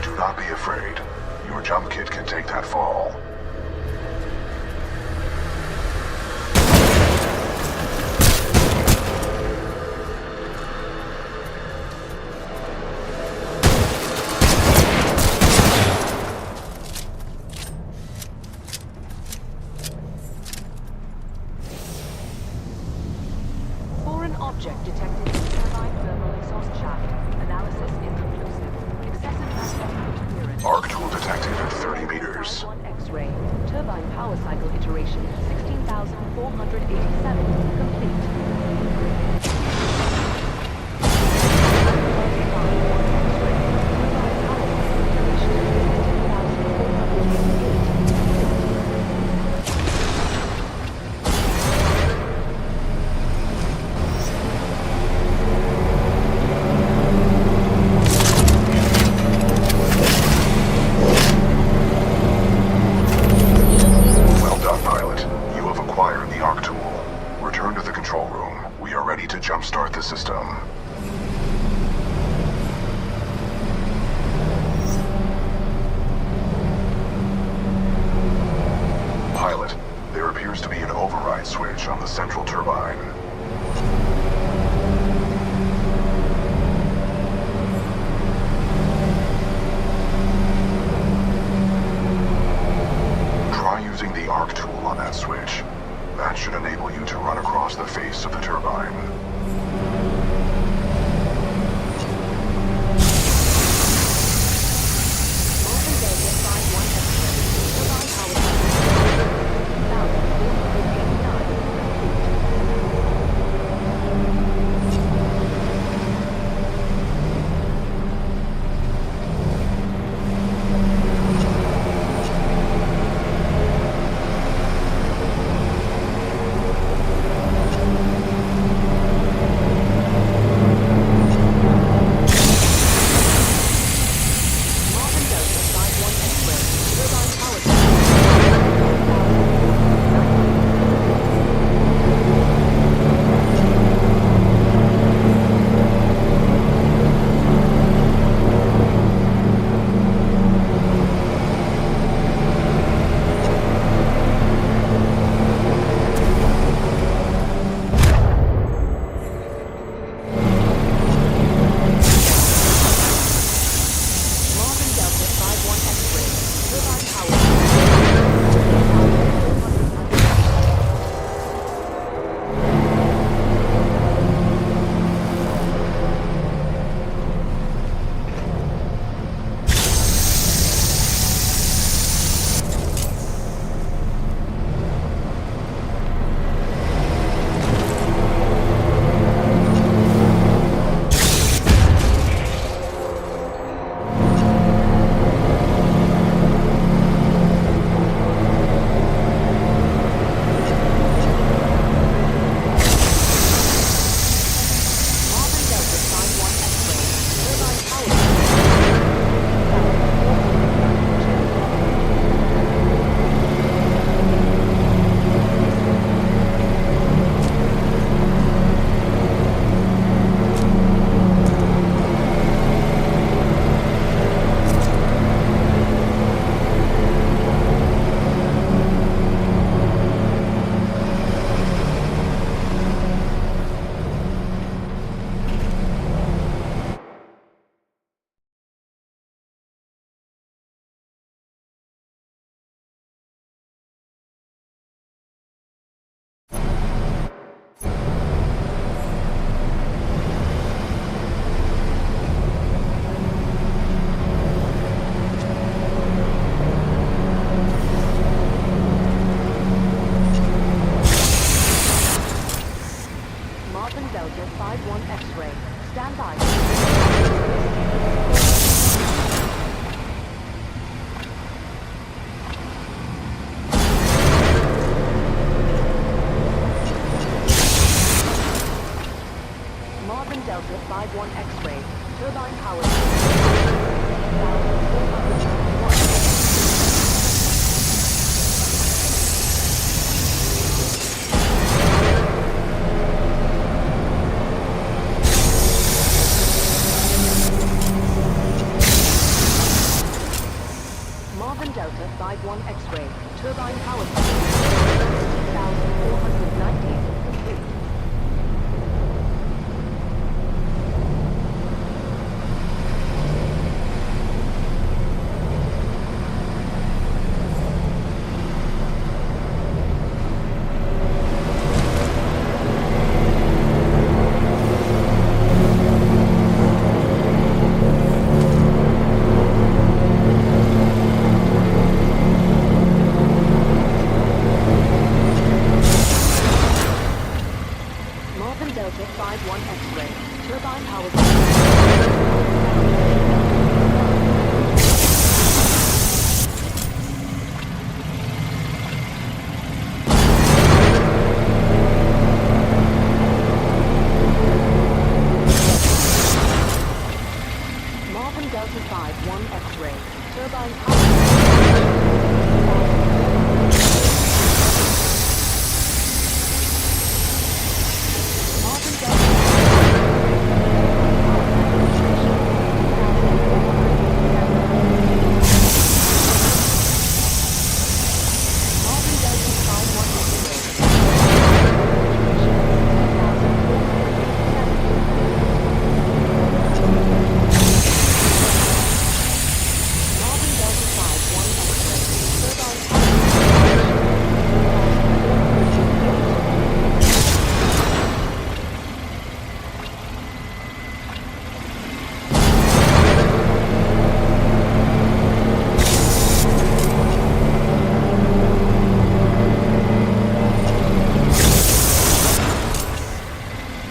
Do not be afraid. Your jump kit can take that fall. Object detected in turbine thermal exhaust shaft. Analysis inconclusive. Excessive magnetic interference. Arc tool detected at 30 meters. X-ray. Turbine power cycle iteration 16,487. Complete. Jumpstart the system. Pilot, there appears to be an override switch on the central turbine. Try using the arc tool on that switch. That should enable you to run across the face of the turbine. Stand by. Marvin Delta 5-1 X-ray. Turbine powered. 1,491. Marvin Delta 5-1 X-ray. Turbine powered. 1,490. Complete. Marvin Delta 5-1 X-ray. Turbine powered. Marvin Delta 5-1 X-ray. Turbine powered. Marvin Delta. Marvin Delta 5-1 X-ray. Marvin Delta 5-1 X-ray. Turbine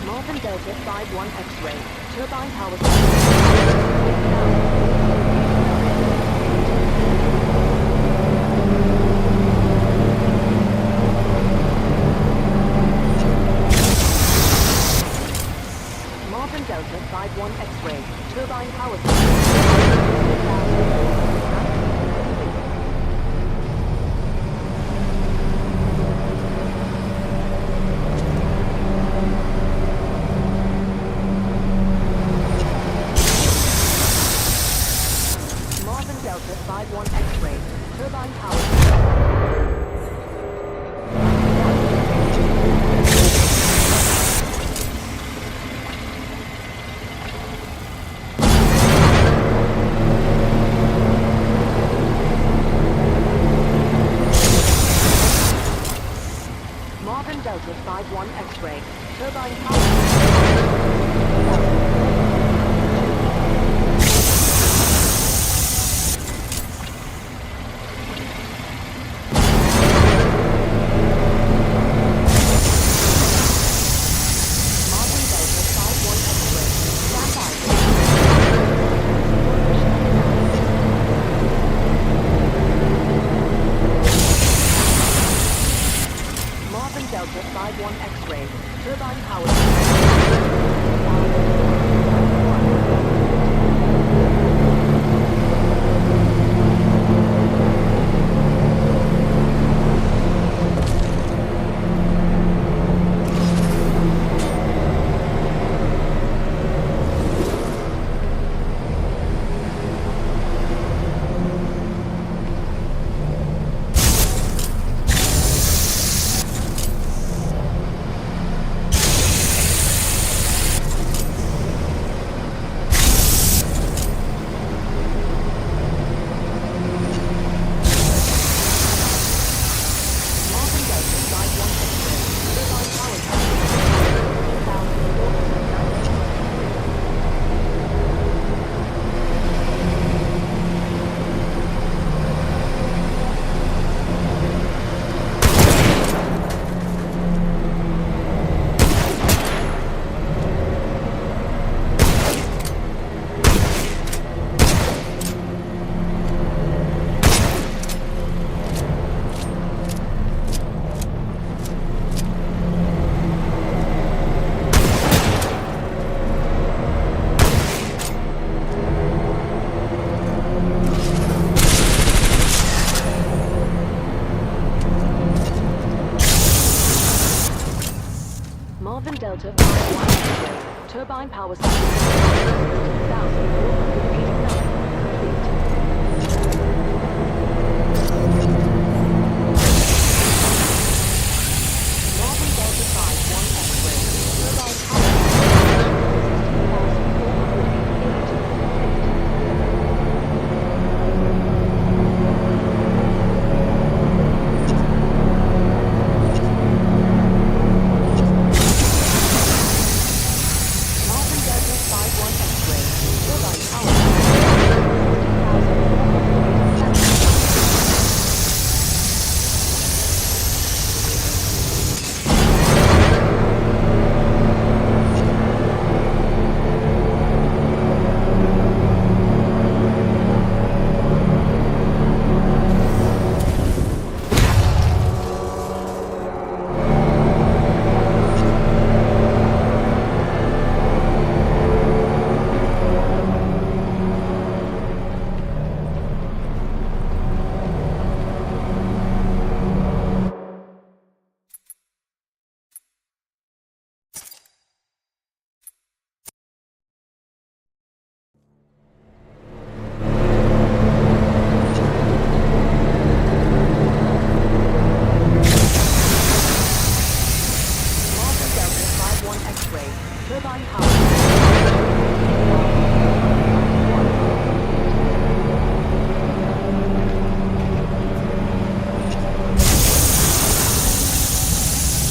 Marvin Delta 5-1 X-ray. Turbine power. Marvin Delta 5-1 X-ray. Turbine power. Marvin Delta 5-1 X-ray. Turbine power. Delta 5-1 X-ray. Turbine power cycle 16,489. Marvin Delta 5-1 X-ray. Turbine power cycle 5-1 X-ray. Turbine power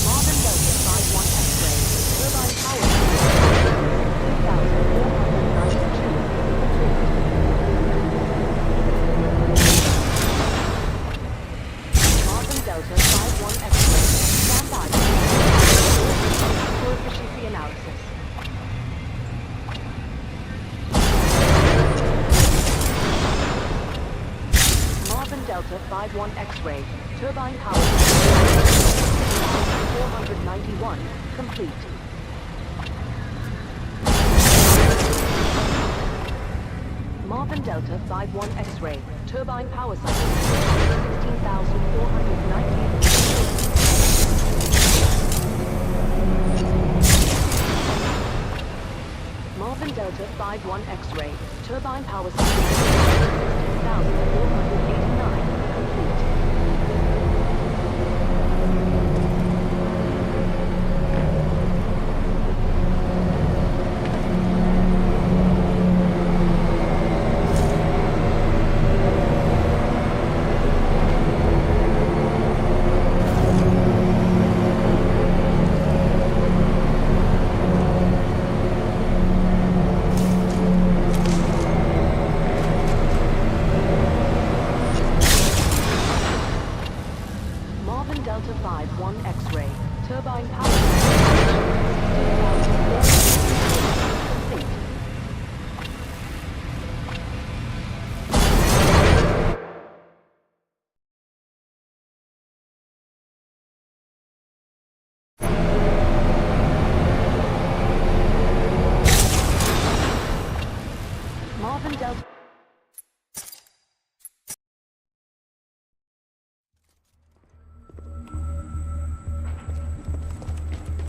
Marvin Delta 5-1 X-ray. Turbine power 16,492. Marvin Delta 5-1 X-ray. Stand by. For efficiency analysis. Marvin Delta 5-1 X-ray. Turbine power 491. Complete. Marvin Delta 5-1 X-ray. Turbine power cycle 16,490. Marvin Delta 5-1 X-ray. Turbine power cycle 16,489. Complete. Marvin Delta 5-1 X-ray. Turbine power complete. Marvin Delta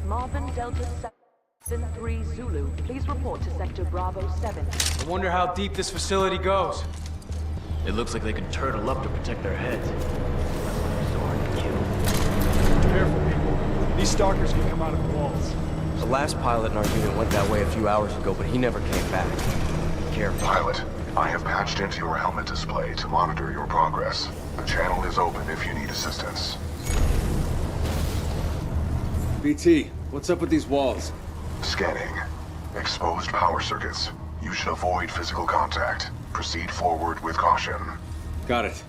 Marvin Delta 7-3 Zulu, please report to Sector Bravo 7. I wonder how deep this facility goes. It looks like they can turtle up to protect their heads. That's why they're so hard to kill. Careful, people. These stalkers can come out of the walls. The last pilot in our unit went that way a few hours ago, but he never came back. Be careful. Pilot, I have patched into your helmet display to monitor your progress. The channel is open if you need assistance. BT, what's up with these walls? Scanning. Exposed power circuits. You should avoid physical contact. Proceed forward with caution. Got it.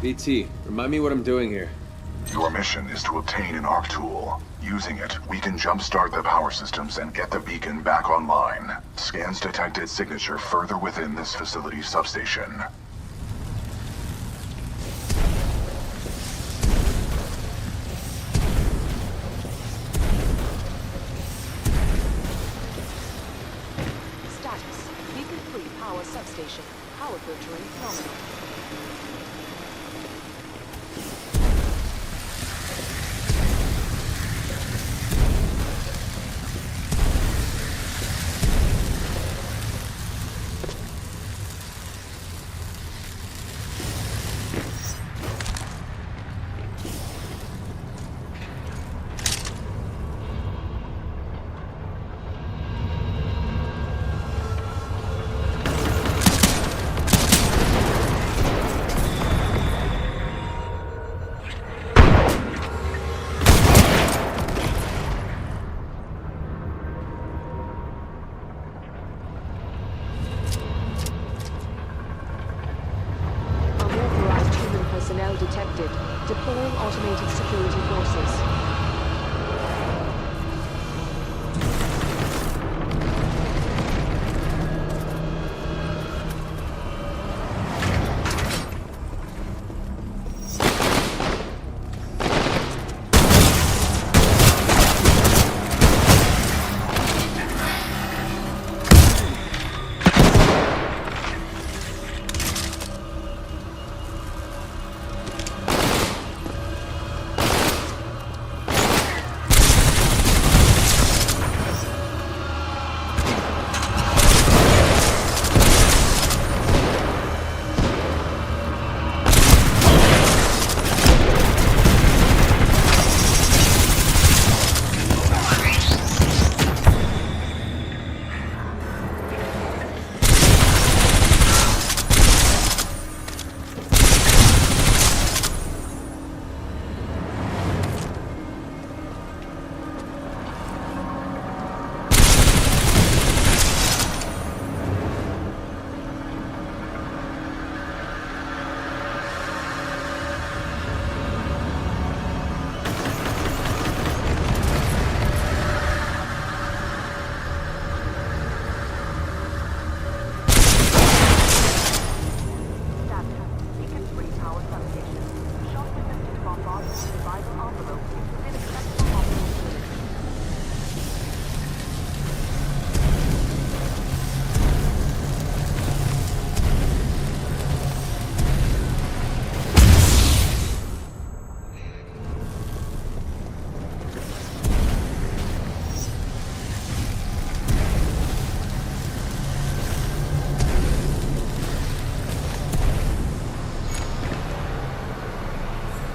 BT, remind me what I'm doing here. Your mission is to obtain an ARC tool. Using it, we can jumpstart the power systems and get the beacon back online. Scans detected signature further within this facility's substation. Status. Beacon 3 power substation. Power filtering nominal. detected. Deploying automated security forces.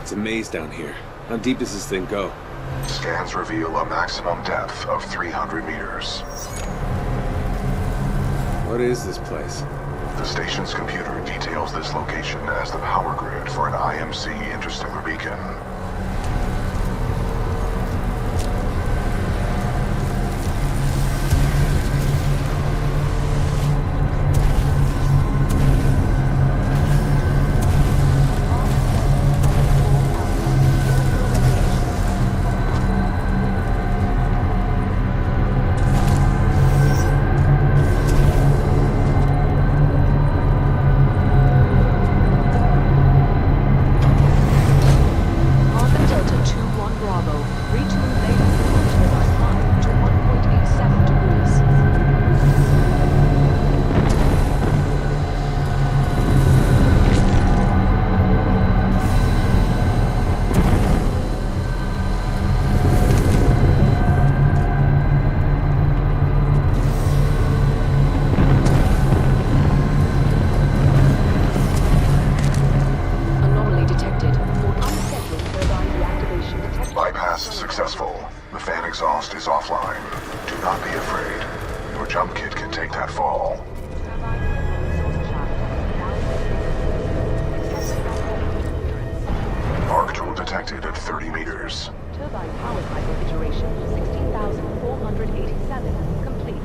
It's a maze down here. How deep does this thing go? Scans reveal a maximum depth of 300 meters. What is this place? The station's computer details this location as the power grid for an IMC interstellar beacon. Successful. The fan exhaust is offline. Do not be afraid. Your jump kit can take that fall. Arc tool detected at 30 meters. Turbine powered by refrigeration, 16,487. Complete.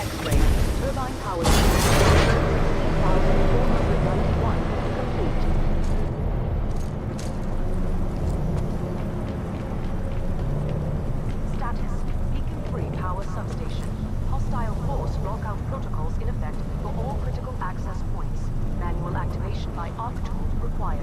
X-ray. Turbine power system. 1491 complete. Status. Beacon 3 power substation. Hostile force lockout protocols in effect for all critical access points. Manual activation by ARC tool required.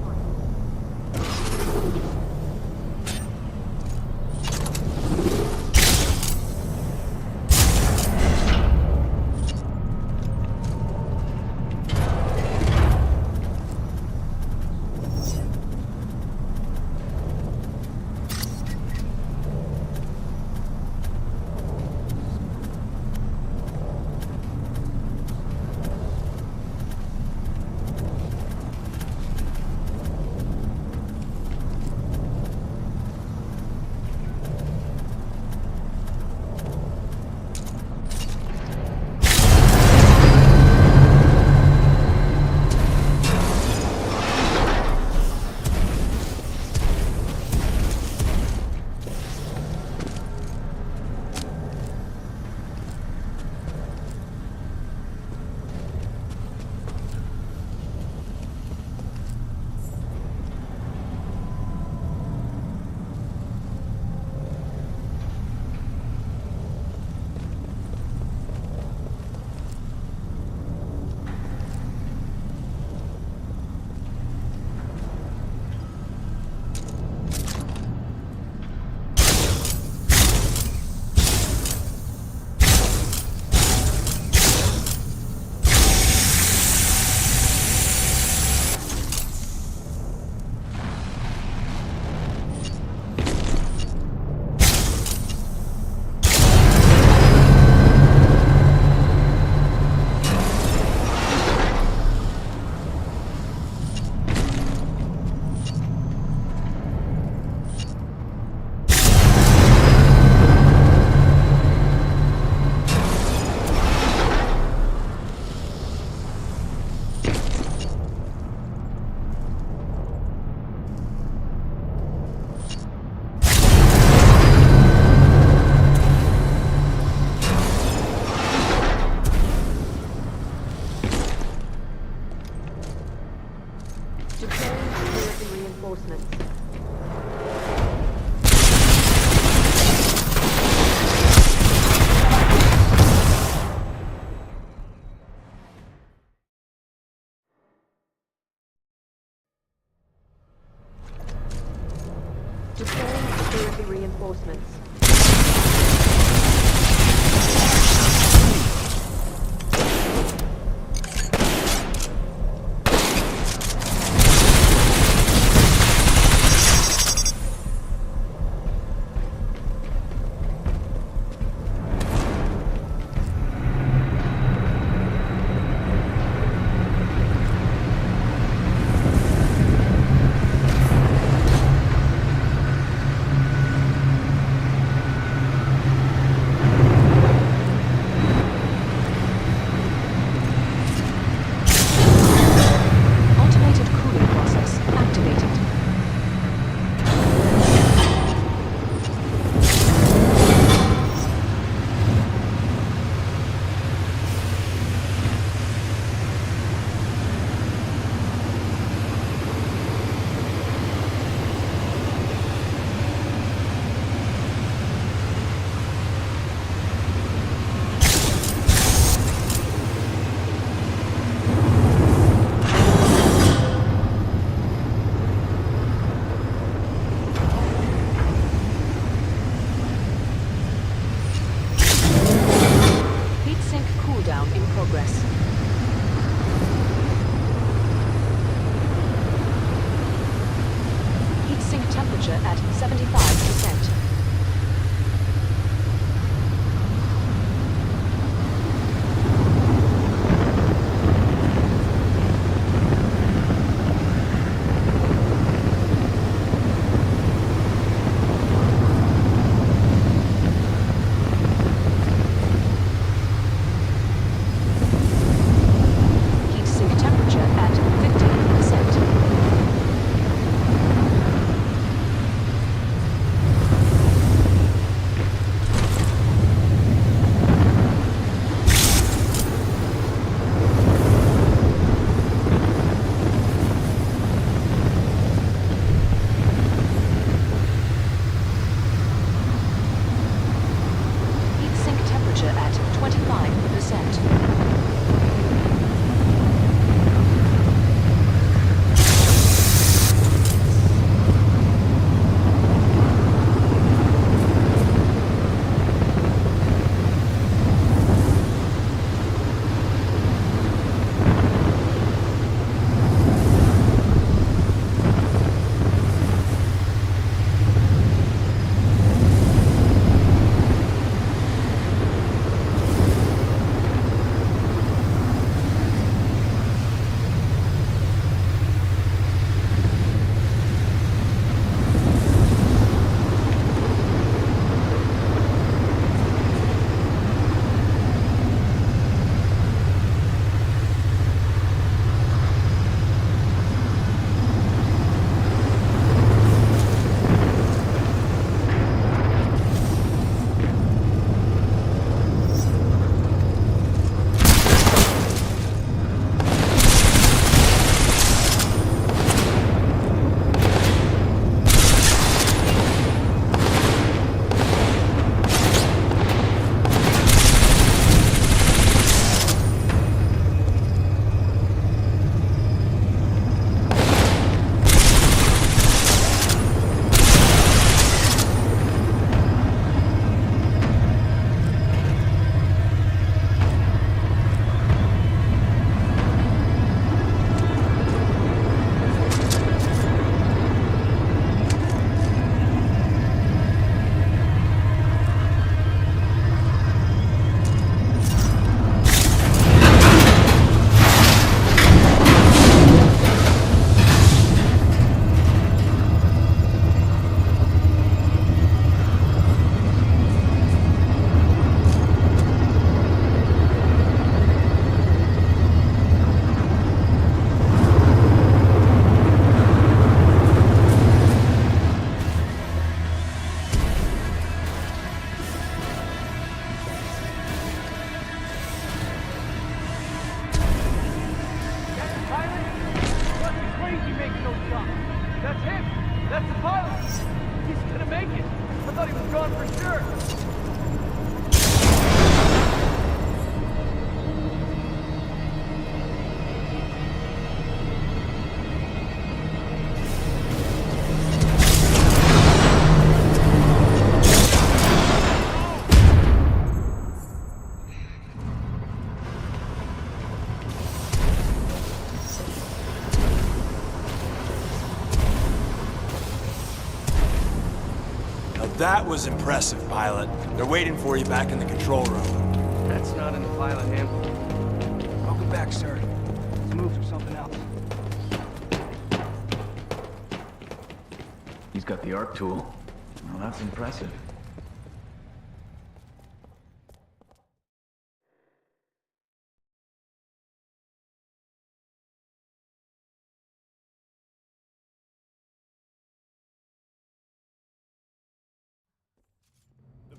Deploying security reinforcements. At 75%. That was impressive, pilot. They're waiting for you back in the control room. That's not in the pilot handbook. Welcome back, sir. Let's move to something else. He's got the arc tool. Well, that's impressive.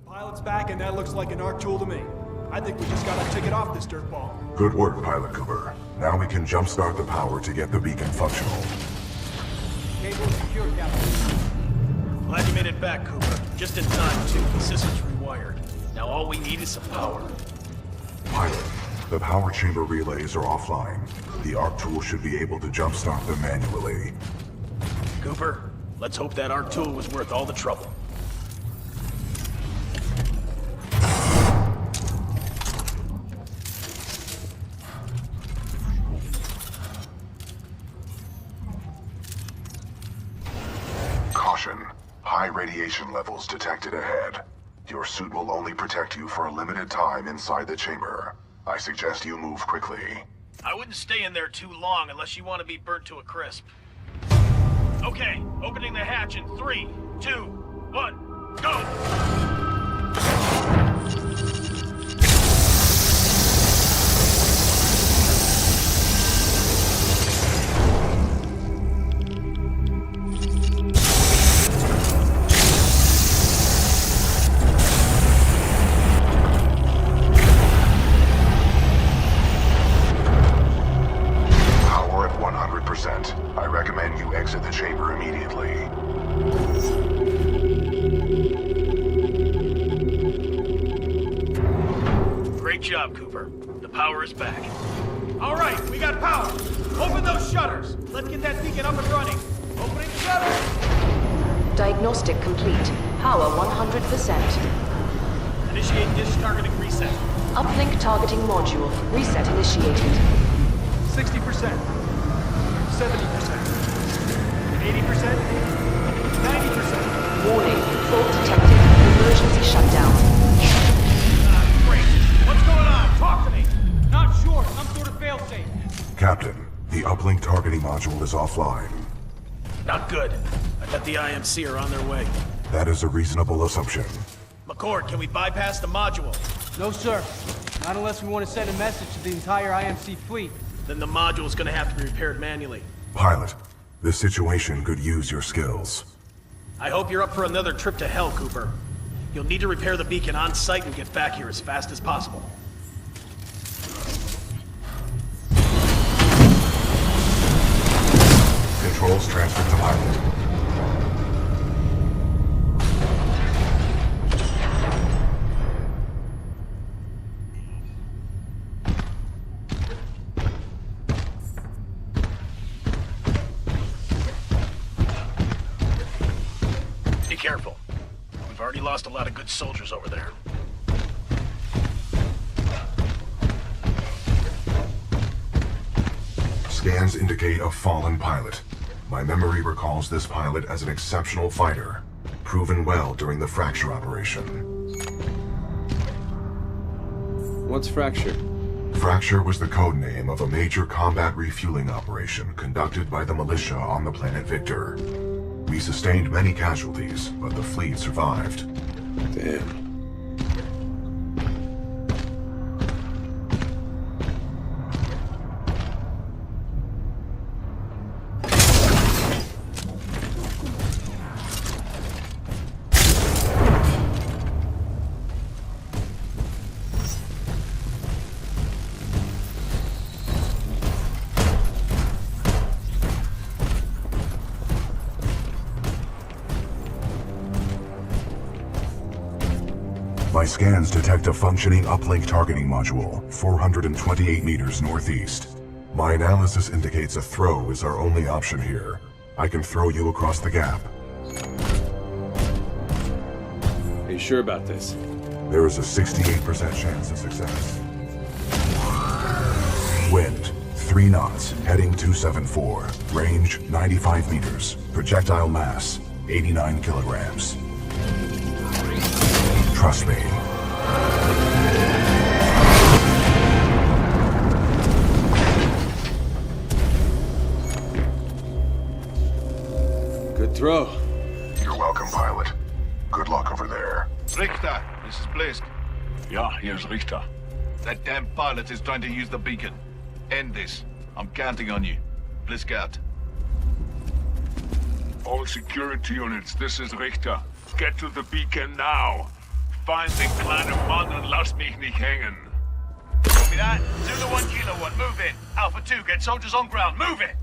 Pilot's back, and that looks like an arc tool to me. I think we just gotta take it off this dirtball. Good work, Pilot Cooper. Now we can jumpstart the power to get the beacon functional. Cable secure, Captain. Glad you made it back, Cooper. Just in time, too. The system's rewired. Now all we need is some power. Pilot, the power chamber relays are offline. The arc tool should be able to jumpstart them manually. Cooper, let's hope that arc tool was worth all the trouble. High radiation levels detected ahead. Your suit will only protect you for a limited time inside the chamber. I suggest you move quickly. I wouldn't stay in there too long unless you want to be burnt to a crisp. Okay, opening the hatch in 3, 2, 1, go! I recommend you exit the chamber immediately. Great job, Cooper. The power is back. All right, we got power. Open those shutters. Let's get that beacon up and running. Opening shutters. Diagnostic complete. Power 100%. Initiate dish targeting reset. Uplink targeting module. Reset initiated. 60%. 70%. 80%. 90%. Warning. Fault detected. Emergency shutdown. Great. What's going on? Talk to me. Not sure. Some sort of failsafe. Captain, the uplink targeting module is offline. Not good. I bet the IMC are on their way. That is a reasonable assumption. McCord, can we bypass the module? No, sir. Not unless we want to send a message to the entire IMC fleet. Then the module's gonna have to be repaired manually. Pilot, this situation could use your skills. I hope you're up for another trip to hell, Cooper. You'll need to repair the beacon on site and get back here as fast as possible. Controls transferred to pilot. Be careful. We've already lost a lot of good soldiers over there. Scans indicate a fallen pilot. My memory recalls this pilot as an exceptional fighter, proven well during the Fracture operation. What's Fracture? Fracture was the code name of a major combat refueling operation conducted by the militia on the planet Victor. We sustained many casualties, but the fleet survived. Damn. My scans detect a functioning uplink targeting module, 428 meters northeast. My analysis indicates a throw is our only option here. I can throw you across the gap. Are you sure about this? There is a 68% chance of success. Wind, 3 knots, heading 274. Range, 95 meters. Projectile mass, 89 kilograms. Trust me. Good throw. You're welcome, pilot. Good luck over there. Richter, this is Blisk. Ja, here's Richter. That damn pilot is trying to use the beacon. End this. I'm counting on you. Blisk out. All security units, this is Richter. Get to the beacon now. Find den kleinen Mann und lass mich nicht hängen. Copy that. Zulu 1 Kilo 1, move in. Alpha 2, get soldiers on ground. Move it!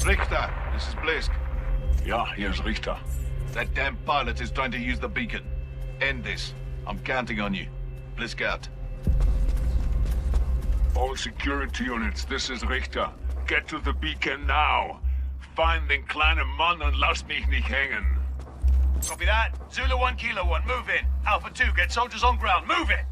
Richter, this is Blisk. Ja, here's Richter. That damn pilot is trying to use the beacon. End this. I'm counting on you. Blisk out. All security units, this is Richter. Get to the beacon now. Find den kleinen Mann und lass mich nicht hängen. Copy that. Zulu 1 Kilo 1, move in. Alpha 2, get soldiers on ground. Move it!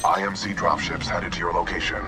IMC dropships headed to your location.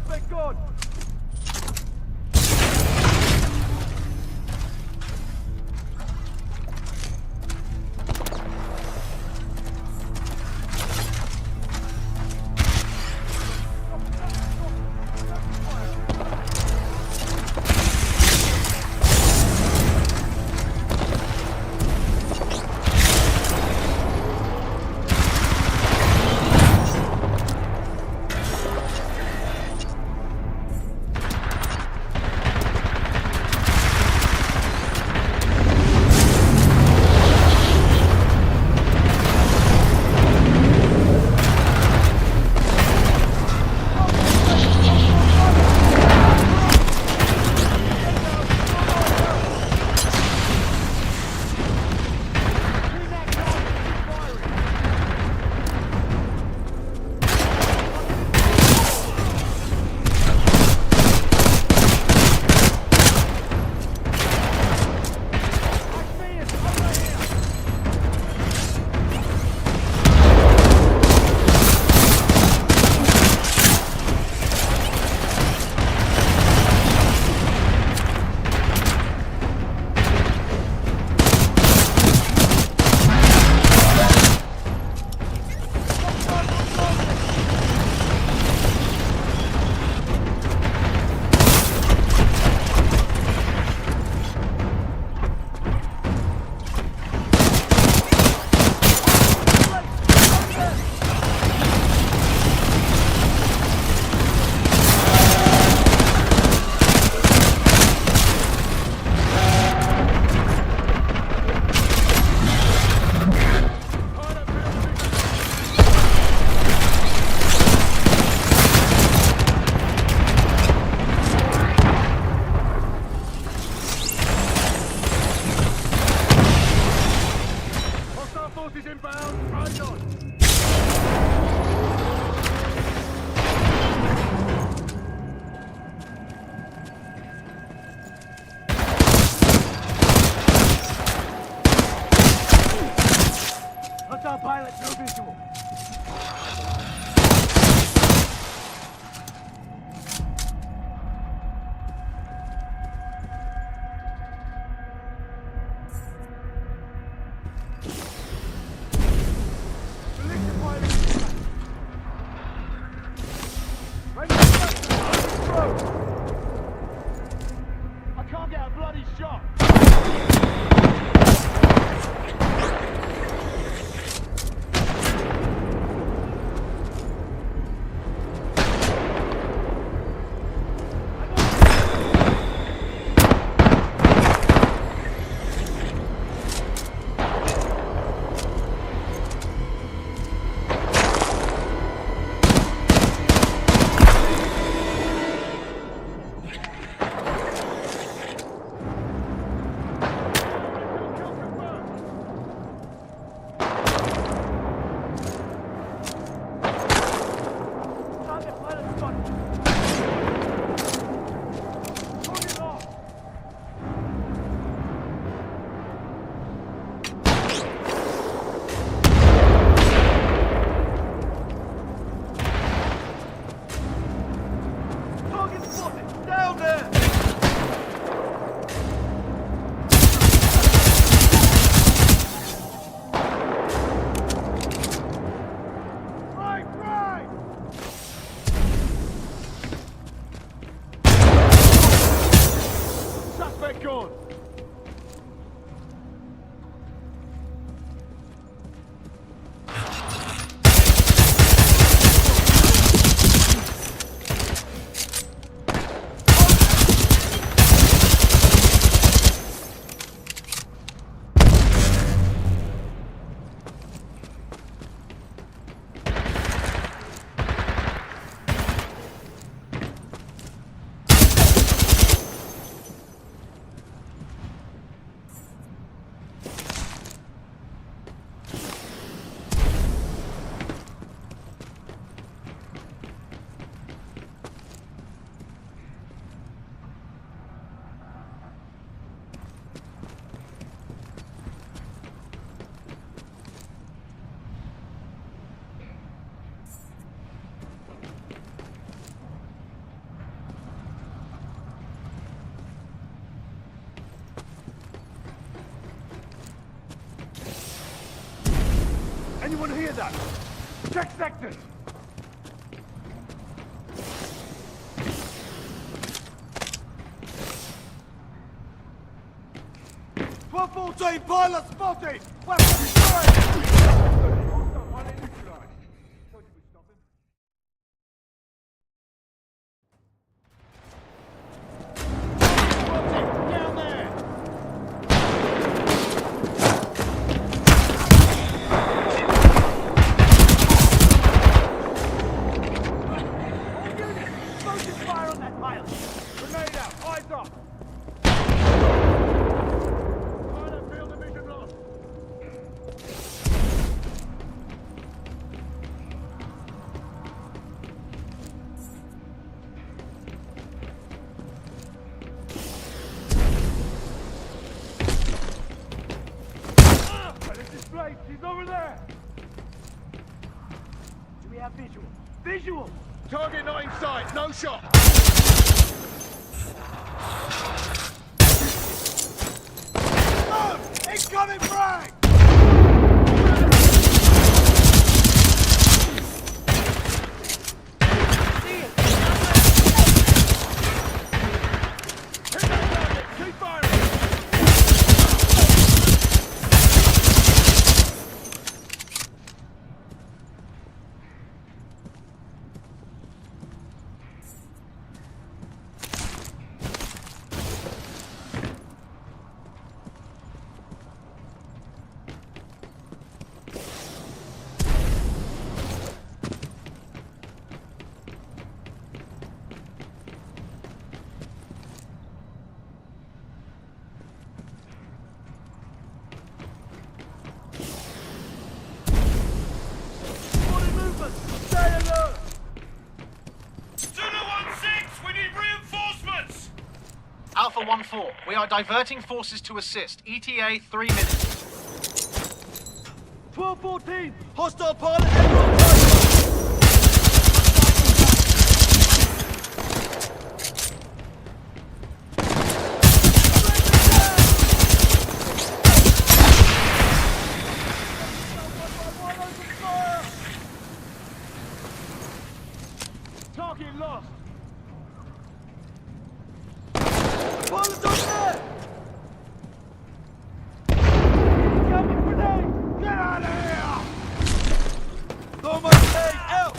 Suspect gone! Pilot, no visual. I can't get a bloody shot. anyone hear that? Check sectors! 12-14, pilot spotted! Weapons He's over there! Do we have visual? Visual! Target not in sight, no shot! Move! Incoming frag! Alpha 1-4, we are diverting forces to assist. ETA 3 minutes. 12-14, hostile pilot aircraft target! Target lost! Pilot's on there! Incoming grenade! Get out of here! Throw my grenade out!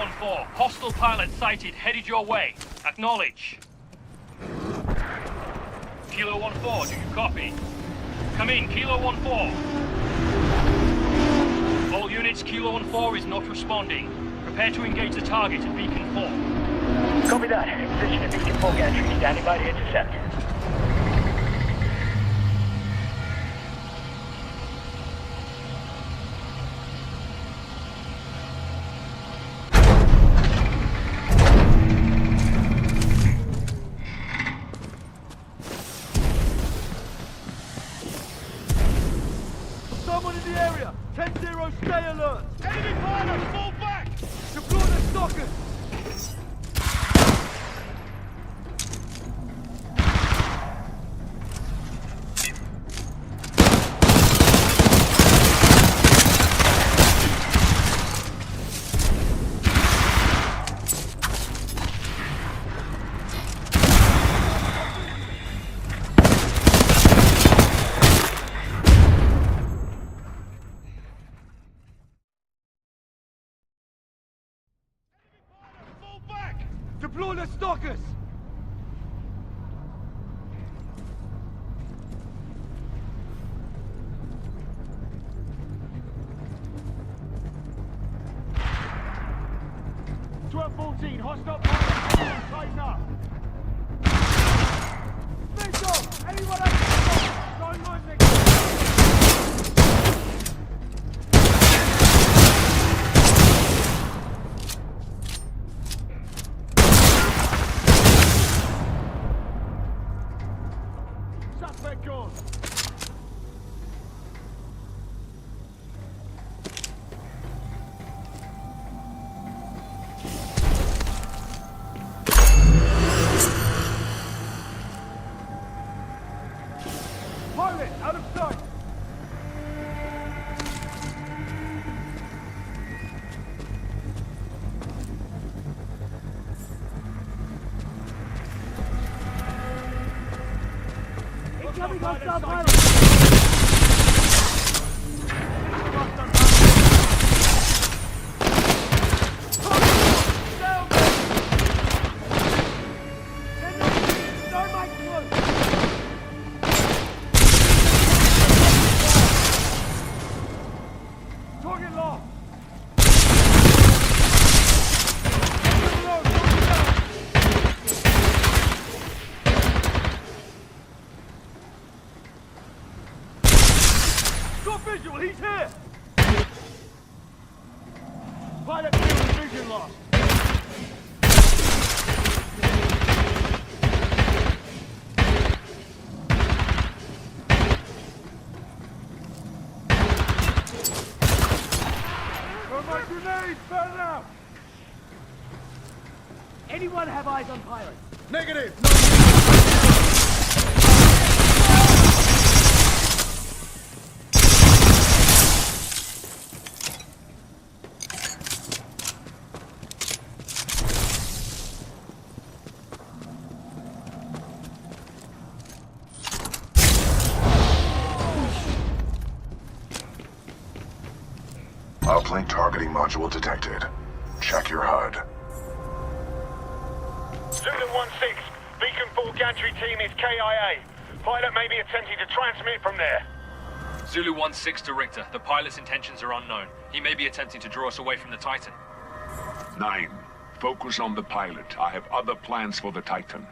1-4. Hostile pilot sighted, headed your way. Acknowledge. Kilo 1-4, do you copy? Come in, Kilo 1-4. All units, Kilo 1-4 is not responding. Prepare to engage the target at Beacon 4. Copy that. Position at Beacon 4 gantry, standing by to intercept. Someone in the area! 10-0, stay alert! Enemy pilot, fall back! Deploy the stalkers! Fall back! Deploy the stalkers! Hostile pilot! Tighten up! Mitchell! Anyone else? Don't mind me! Suspect gone! Pilot, out of sight! Incoming hostile pilot! Target locked! Got visual, he's here! Pilot vision lost. My grenades, burn out! Anyone have eyes on pilot? Negative! Uplink targeting module detected. Check your HUD. Zulu 1-6, Beacon 4 gantry team is KIA. Pilot may be attempting to transmit from there. Zulu 1-6 to Richter. The pilot's intentions are unknown. He may be attempting to draw us away from the Titan. 9. Focus on the pilot. I have other plans for the Titan.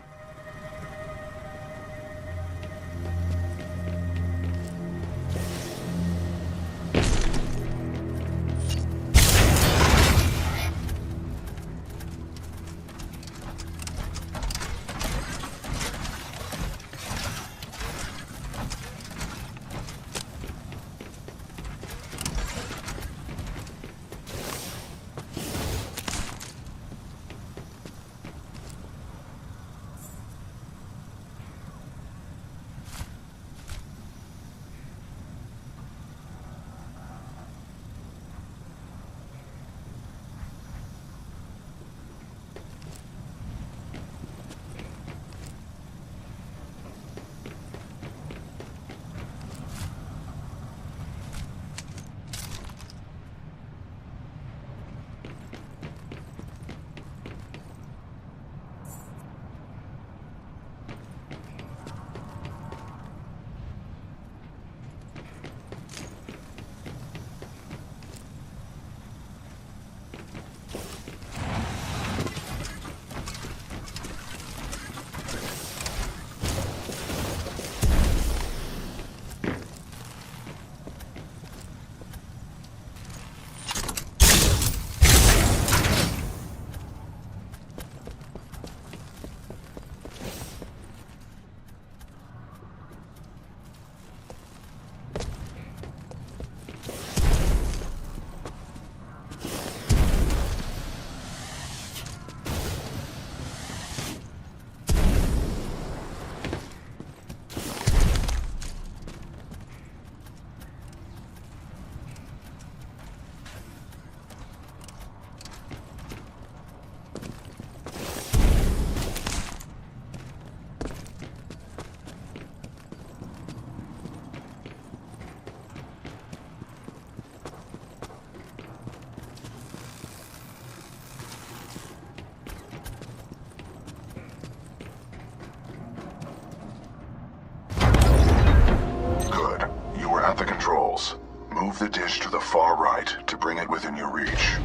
the controls. Move the dish to the far right to bring it within your reach.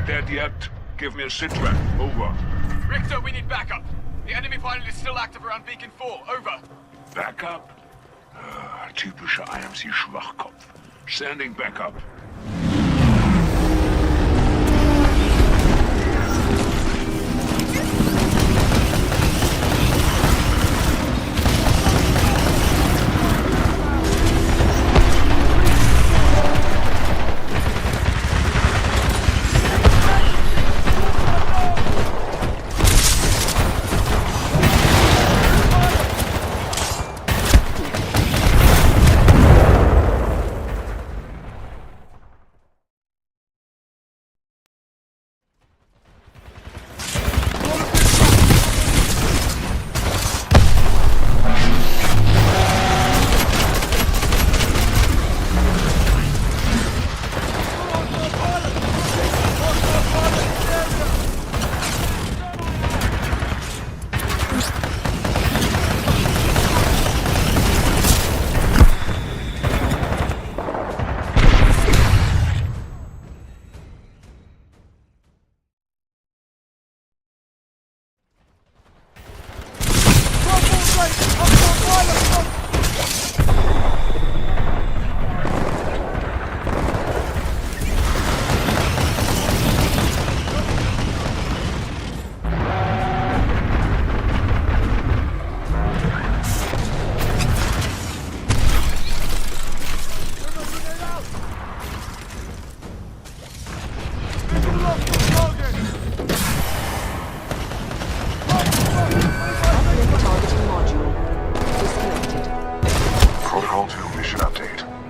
Dead yet? Give me a sitrep. Over. Richter, we need backup. The enemy pilot is still active around Beacon 4. Over. Backup? Typischer IMC-Schwachkopf. Sending backup.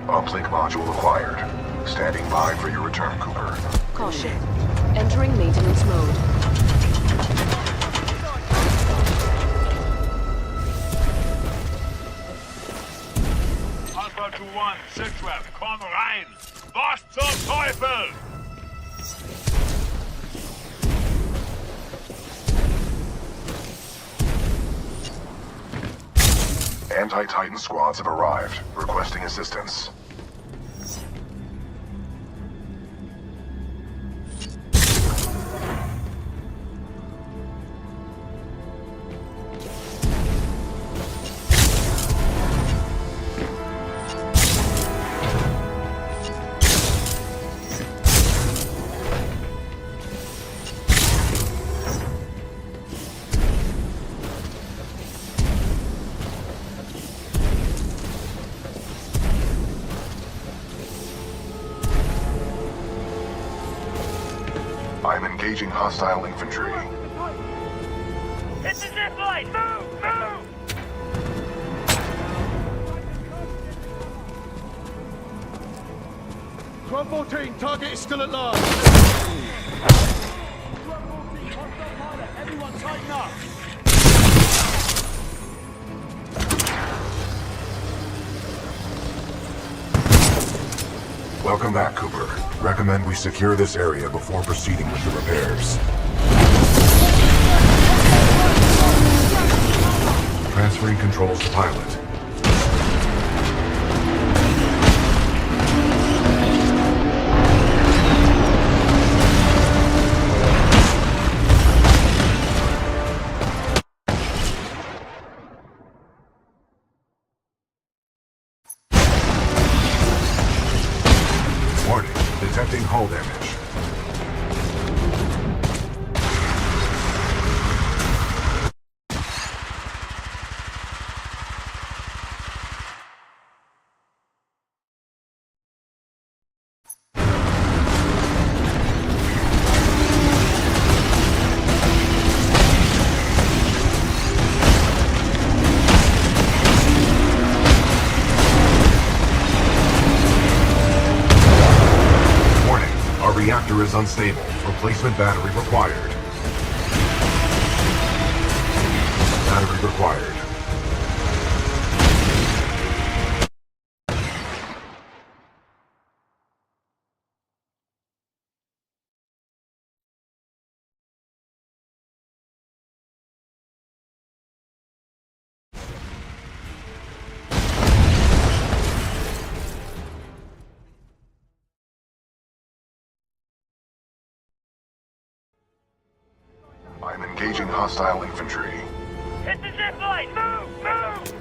Uplink module acquired. Standing by for your return, Cooper. Caution. Entering maintenance mode. Alpha 2-1, Sitrep, komm rein! Was zum Teufel? Anti-Titan squads have arrived, requesting assistance. I'm engaging hostile infantry. It's a zip line! Move! Move! Squad 14, target is still at large. Squad 14, hostile pilot. Everyone tighten up. Welcome back, Cooper. Recommend we secure this area before proceeding with the repairs. Transferring controls to pilot. Warning, detecting hull damage. Reactor is unstable. Replacement battery required. Battery required. I'm engaging hostile infantry. Hit the zip line! Move! Move!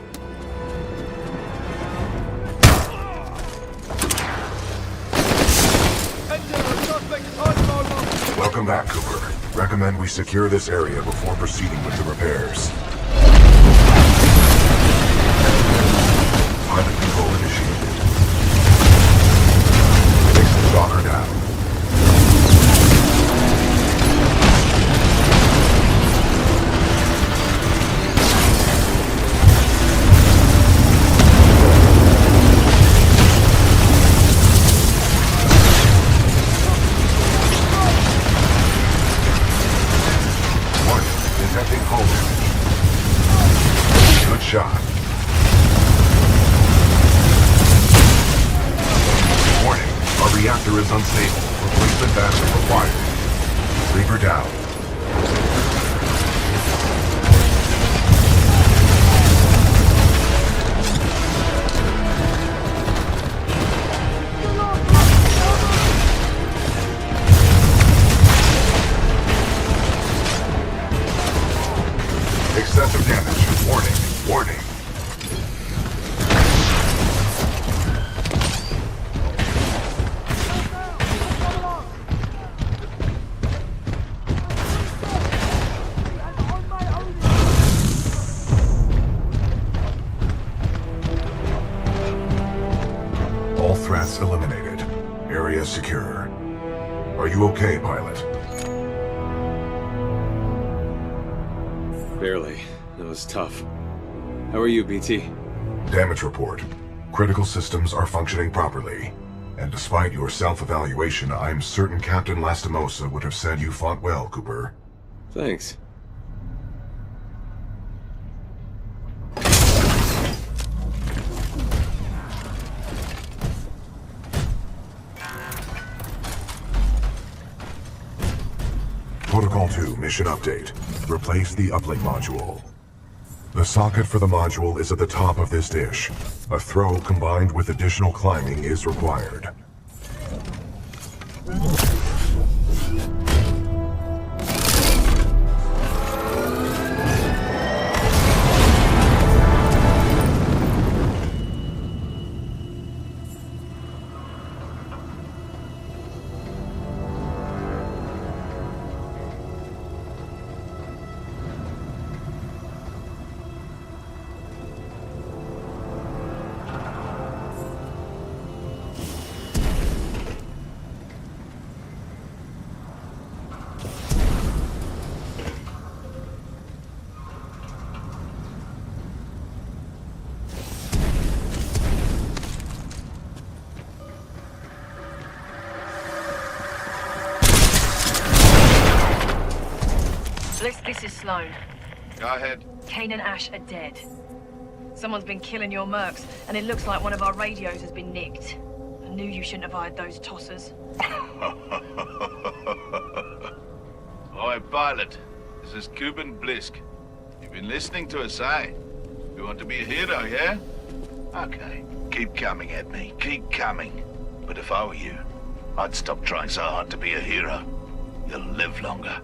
Welcome back, Cooper. Recommend we secure this area before proceeding with the repairs. Pilot control initiated. Fix the stalker down. Detecting hull damage. Good shot. Warning, our reactor is unstable. Replacement battery required. Reaper down. Excessive damage. Warning. Warning. All threats eliminated. Area secure. Are you okay, pilot? Barely. That was tough. How are you, BT? Damage report. Critical systems are functioning properly. And despite your self-evaluation, I'm certain Captain Lastimosa would have said you fought well, Cooper. Thanks. Protocol 2, mission update. Replace the uplink module. The socket for the module is at the top of this dish. A throw combined with additional climbing is required. This is Sloan. Go ahead. Kane and Ash are dead. Someone's been killing your mercs, and it looks like one of our radios has been nicked. knew you shouldn't have eyed those tossers. Oi, pilot. This is Cuban Blisk. You've been listening to us, eh? You want to be a hero, yeah? Okay. Keep coming at me. Keep coming. But if I were you, I'd stop trying so hard to be a hero. You'll live longer.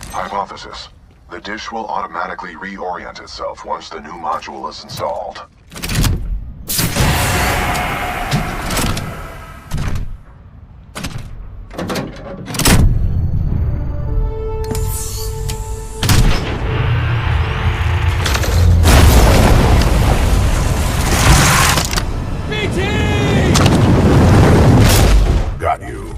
Hypothesis. The dish will automatically reorient itself once the new module is installed. Got you.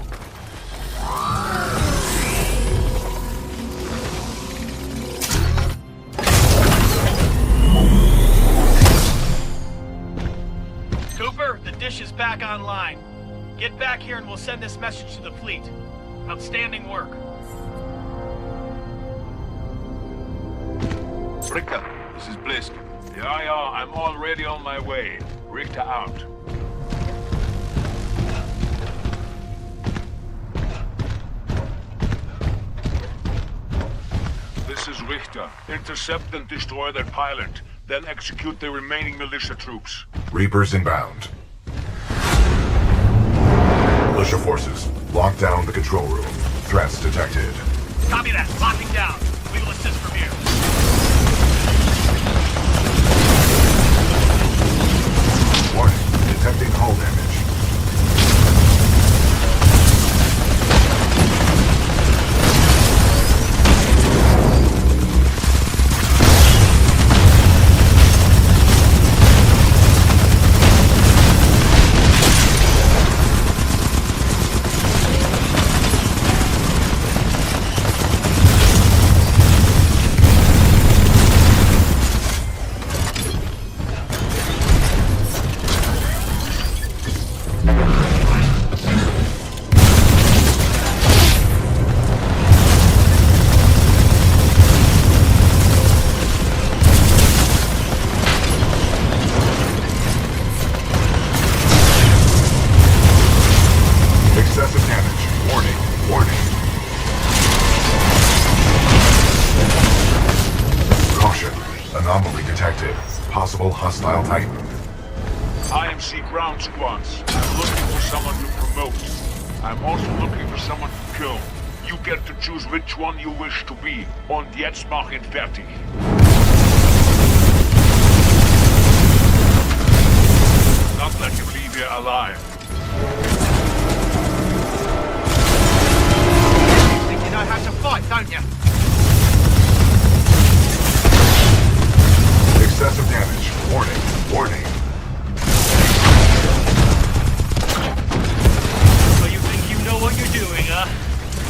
Is back online. Get back here and we'll send this message to the fleet. Outstanding work. Richter, this is Blisk. Yeah, I'm already on my way. Richter out. This is Richter. Intercept and destroy their pilot, then execute the remaining militia troops. Reapers inbound. Militia forces, lock down the control room. Threats detected. Copy that. Locking down. We will assist from here. Warning, detecting hull damage. Possible hostile Titan. IMC ground squads. I'm looking for someone to promote. I'm also looking for someone to kill. You get to choose which one you wish to be. Und jetzt mach ihn fertig. Not let him leave here alive. You think you know how to fight, don't you? Excessive damage. Warning. Warning. So you think you know what you're doing, huh?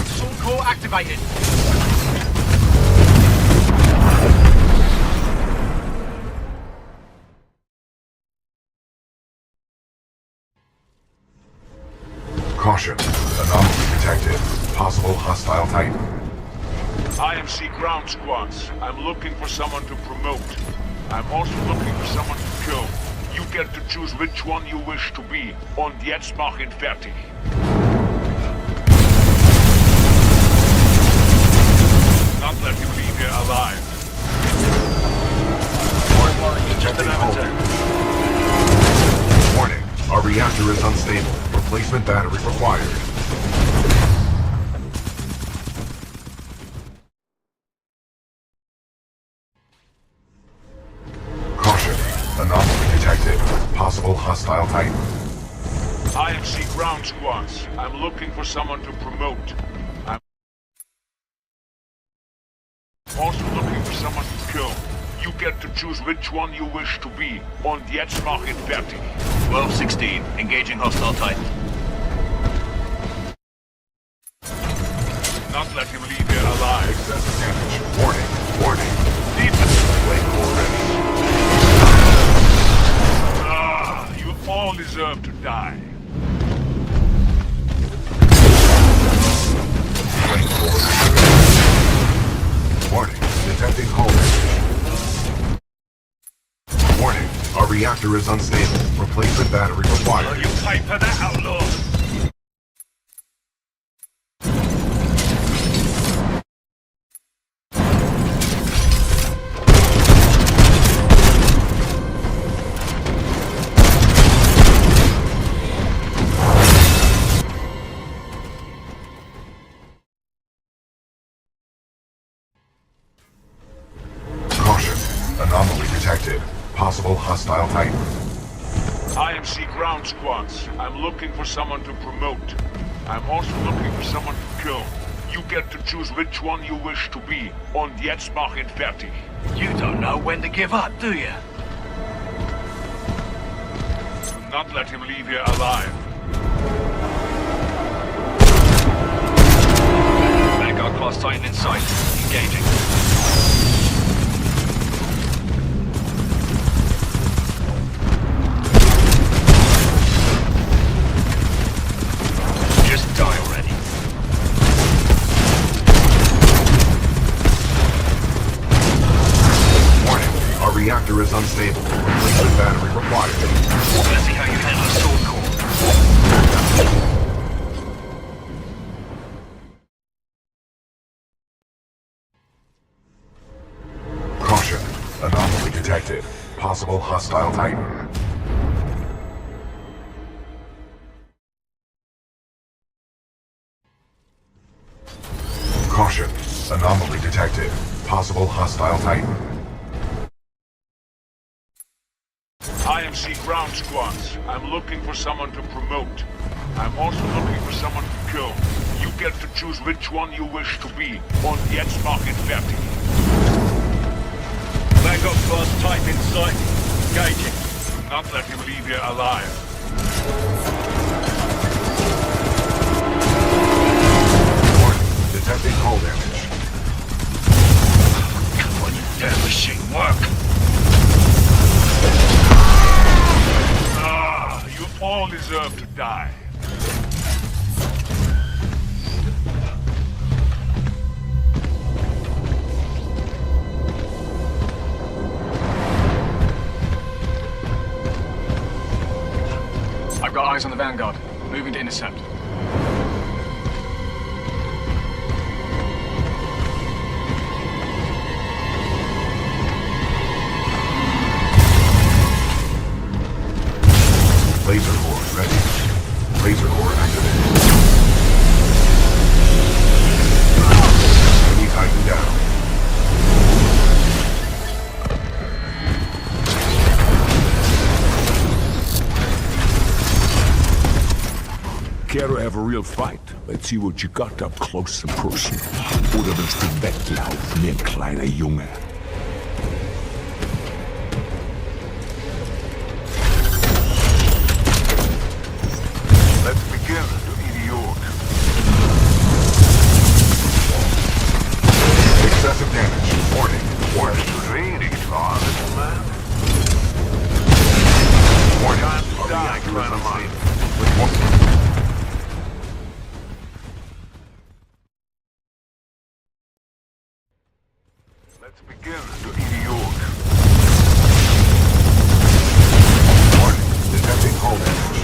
Sword core activated. Caution. Anomaly detected. Possible hostile Titan. IMC ground squads. I'm looking for someone to promote. I'm also looking for someone to kill. You get to choose which one you wish to be. Und jetzt mach ihn fertig. Not let him leave here alive. Warning. Our reactor is unstable. Replacement battery required. Caution. Anomaly detected. Possible hostile Titan. IMC ground squads. I'm looking for someone to promote. I'm also looking for someone to kill. You get to choose which one you wish to be. Und jetzt mach ihn fertig. 12-16. Engaging hostile Titan. Not let him leave here alive. Excessive damage. Warning. Warning. Wait already. You all deserve to die. Warning. Detecting hull damage. Warning. Our reactor is unstable. Replacement battery required. You pay for that, outlaw! Caution. Anomaly detected. Possible hostile Titan. IMC ground squads. I'm looking for someone to promote. I'm also looking for someone to kill. You get to choose which one you wish to be. Und jetzt mach ihn fertig. You don't know when to give up, do you? Do not let him leave here alive. Vanguard class Titan in sight. Engaging. Just die already. Warning. Our reactor is unstable. Replacement battery required. Let's see how you handle a sword core. Caution. Anomaly detected. Possible hostile Titan. Caution. Anomaly detected. Possible hostile Titan. IMC ground squads. I'm looking for someone to promote. I'm also looking for someone to kill. You get to choose which one you wish to be. Und jetzt mach ihn fertig. Vanguard class Titan in sight. Engaging. Do not let him leave here alive. Detecting hull damage. Come on, you damn machine, work! You all deserve to die. I've got eyes on the Vanguard. Moving to intercept. Laser core ready. Laser core activated. Enemy Titan down. Care to have a real fight? Let's see what you got up close and personal. Oder willst du weglaufen, wie ein kleiner Junge? Let's begin, du Idiot. Excessive damage. Warning. Warning. Wenig wahr, little man. Warning. Time to die, kleiner Mann. Let's begin, du Idiot. Warning. Detecting hull damage.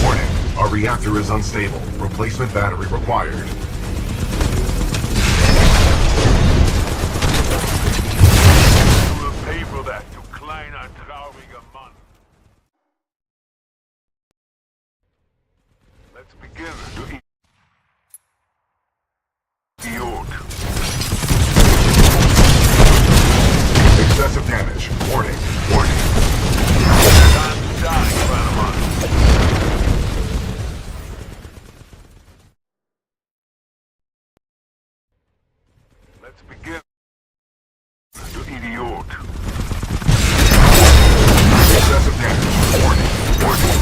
Warning. Our reactor is unstable. Replacement battery required. You will pay for that, du kleiner, trauriger Mann. Let's begin, du Idiot. Excessive damage. Warning. Warning. Time to die, kleiner Mann. Let's begin, du Idiot. Excessive damage. Warning. Warning.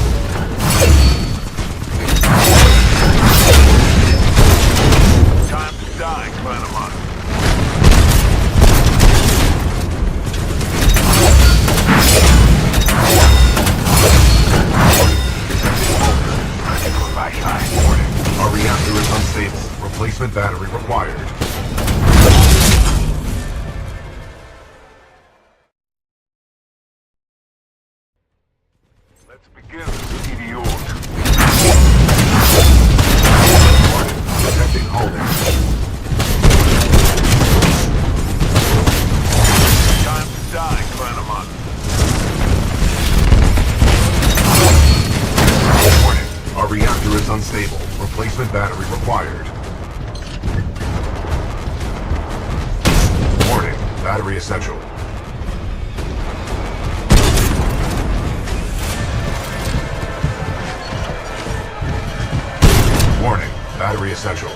Time to die, kleiner Mann. Warning. Our reactor is unstable. Replacement battery required. Let's begin, du Idiot. Warning. Detecting hull damage. Time to die, kleiner Mann. Warning. Our reactor is unstable. Replacement battery required. Warning. Battery essential. Warning. Battery essential.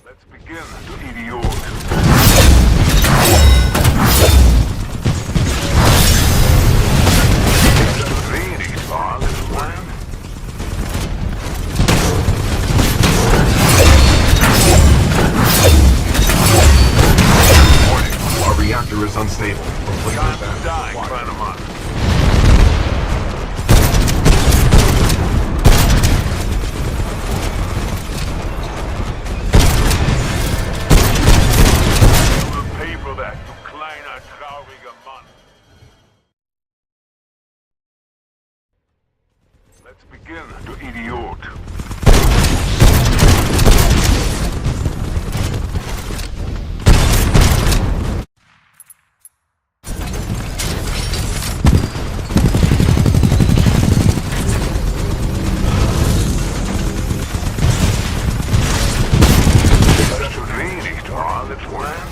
Let's begin, du Idiot. Wenig wahr, little man. Warning. Our reactor is unstable. Replacement Time to battery die, required. kleiner Mann. You will pay for that, du kleiner, trauriger Mann. Let's begin, du Idiot. Wenig wahr, little man.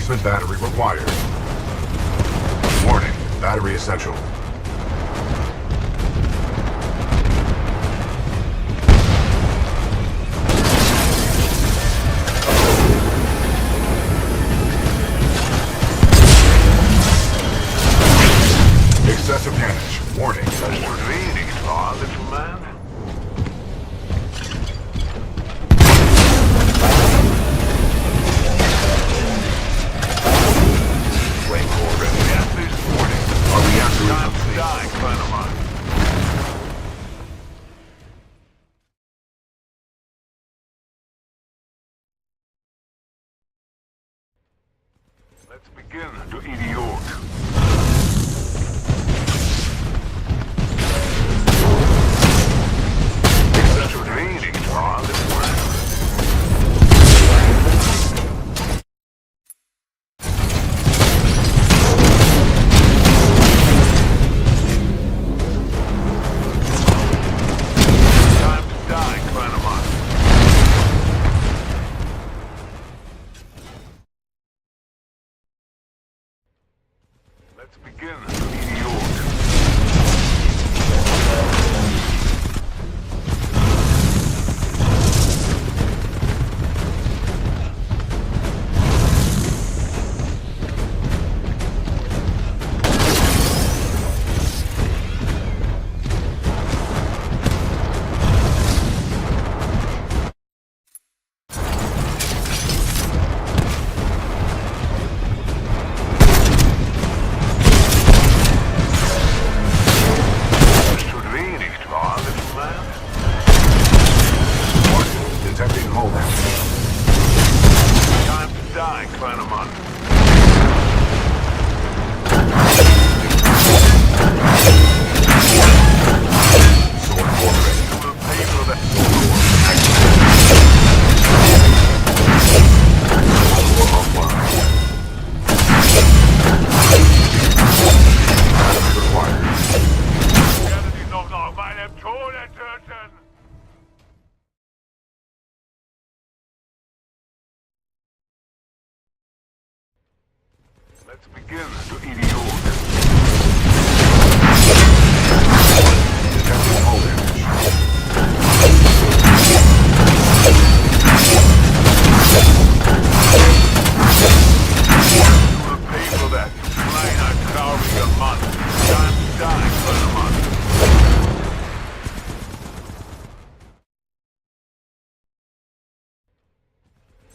Replacement battery required. Warning, battery essential. Excessive damage. Warning. Really far, little man. Let's begin to idiot. Let's begin to idiot. Detecting hull damage. Time to die, kleiner Mann. Sword core ready. You will pay for that. Ich werde dich noch auf meinem Tode töten. Let's begin to idiot. Detecting hull damage. You will pay for that, you kleiner, trauriger Mann. Time to die, kleiner Mann.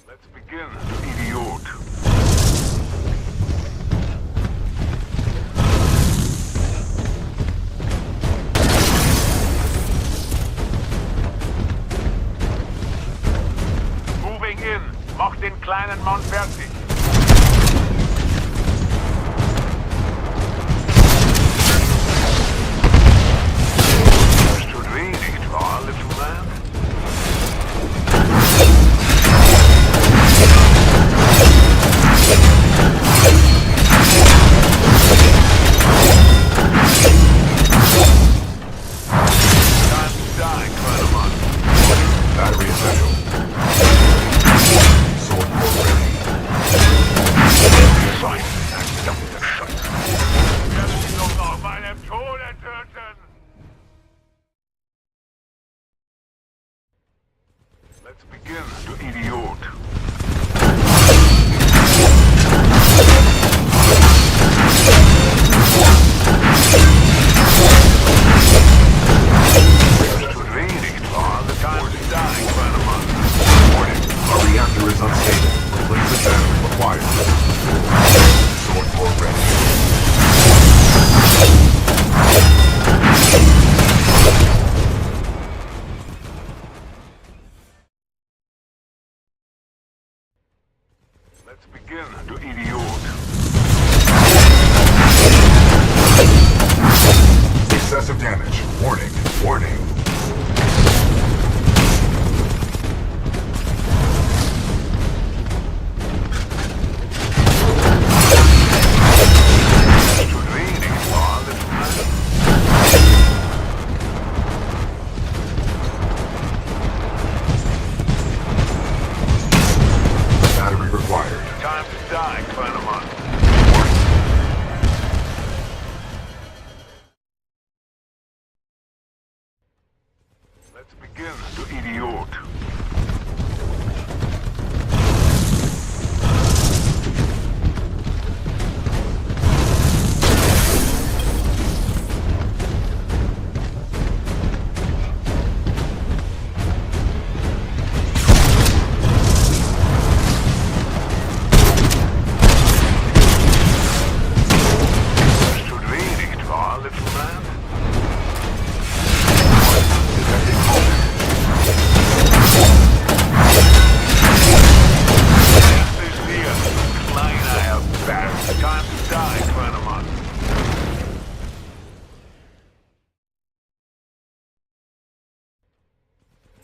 Let's begin to idiot. Moving in. Mach den kleinen Mann fertig. Das tut weh, nicht wahr, little man? Time to die, kleiner Mann. Battery essential. Sword core ready. idiot.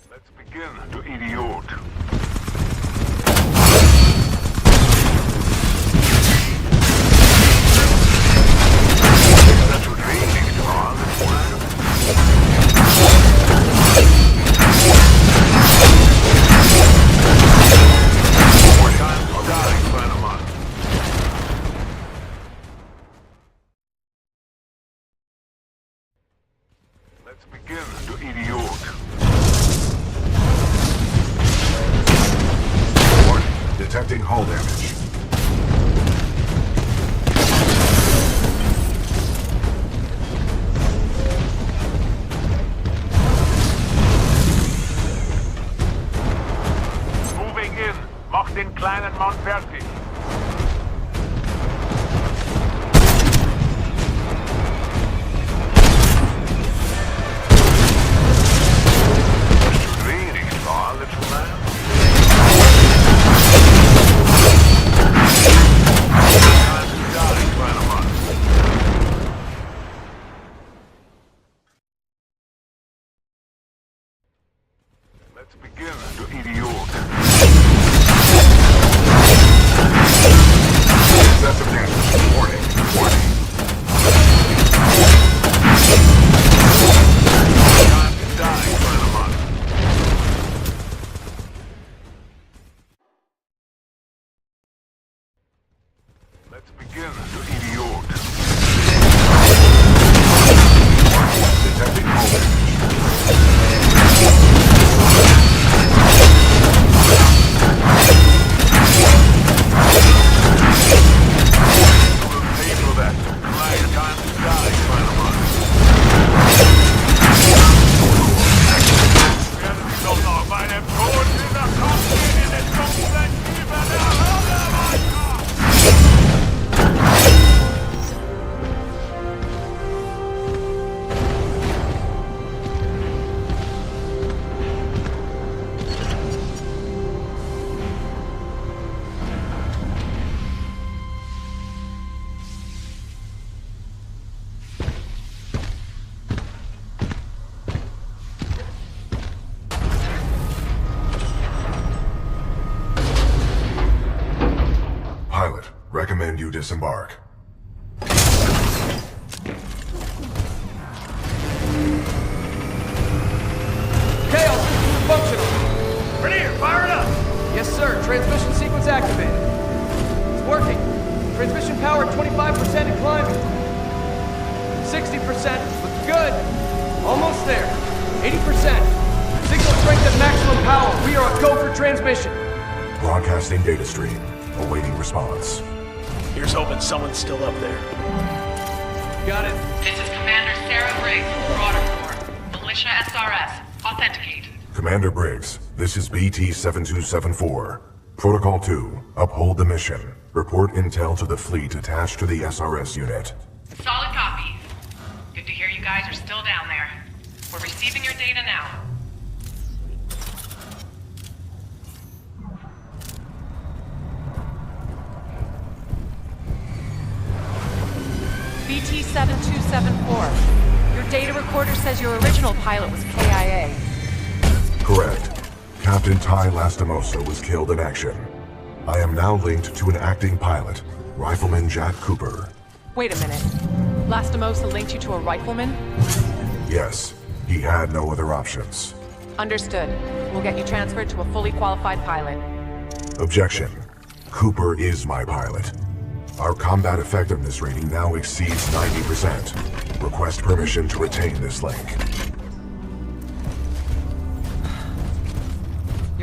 Let's begin to idiot. That would really draw this one. More time for dying, Panama. Let's begin to idiot. Detecting hull damage. Moving in. Mach den kleinen Mann fertig. Wenig wahr, little man. Let's begin to idiot. Excessive damage. Warning. Warning. Time to die, Panama. Let's begin to idiot. Detecting hull damage. Pilot, recommend you disembark. Chaos is functional. Rainier, fire it up! Yes, sir. Transmission sequence activated. It's working. Transmission power at 25% and climbing. 60%. Looks good. Almost there. 80%. Signal strength at maximum power. We are a go for transmission. Broadcasting data stream. Awaiting response. Here's hoping someone's still up there. Got it. This is Commander Sarah Briggs, Broader Militia SRS. Authenticate. Commander Briggs, this is BT-7274. Protocol 2, uphold the mission. Report intel to the fleet attached to the SRS unit. Solid copy. Good to hear you guys are still down there. We're receiving your data now. BT-7274. Your data recorder says your original pilot was KIA. Correct. Captain Ty Lastimosa was killed in action. I am now linked to an acting pilot, Rifleman Jack Cooper. Wait a minute. Lastimosa linked you to a rifleman? Yes, he had no other options. Understood. We'll get you transferred to a fully qualified pilot. Objection. Cooper is my pilot. Our combat effectiveness rating now exceeds 90%. Request permission to retain this link.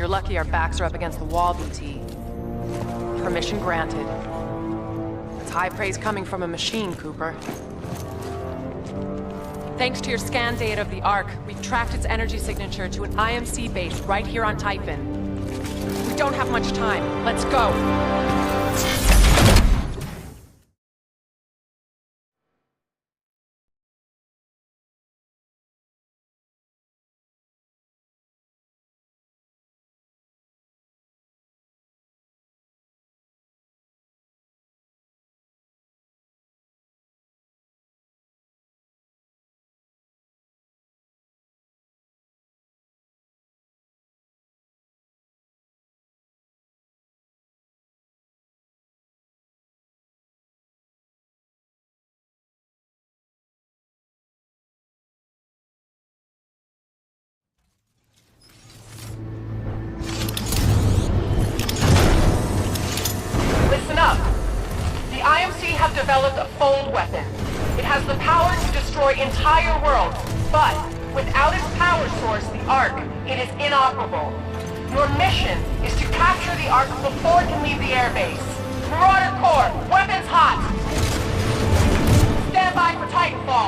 You're lucky our backs are up against the wall, BT. Permission granted. That's high praise coming from a machine, Cooper. Thanks to your scan data of the Ark, we've tracked its energy signature to an IMC base right here on Typhon. We don't have much time. Let's go! Listen up. The IMC have developed a fold weapon. It has the power to destroy entire worlds, but without its power source, the Ark, it is inoperable. Your mission is to capture the Ark before it can leave the airbase. Marauder Corps, weapons hot! Stand by for Titanfall!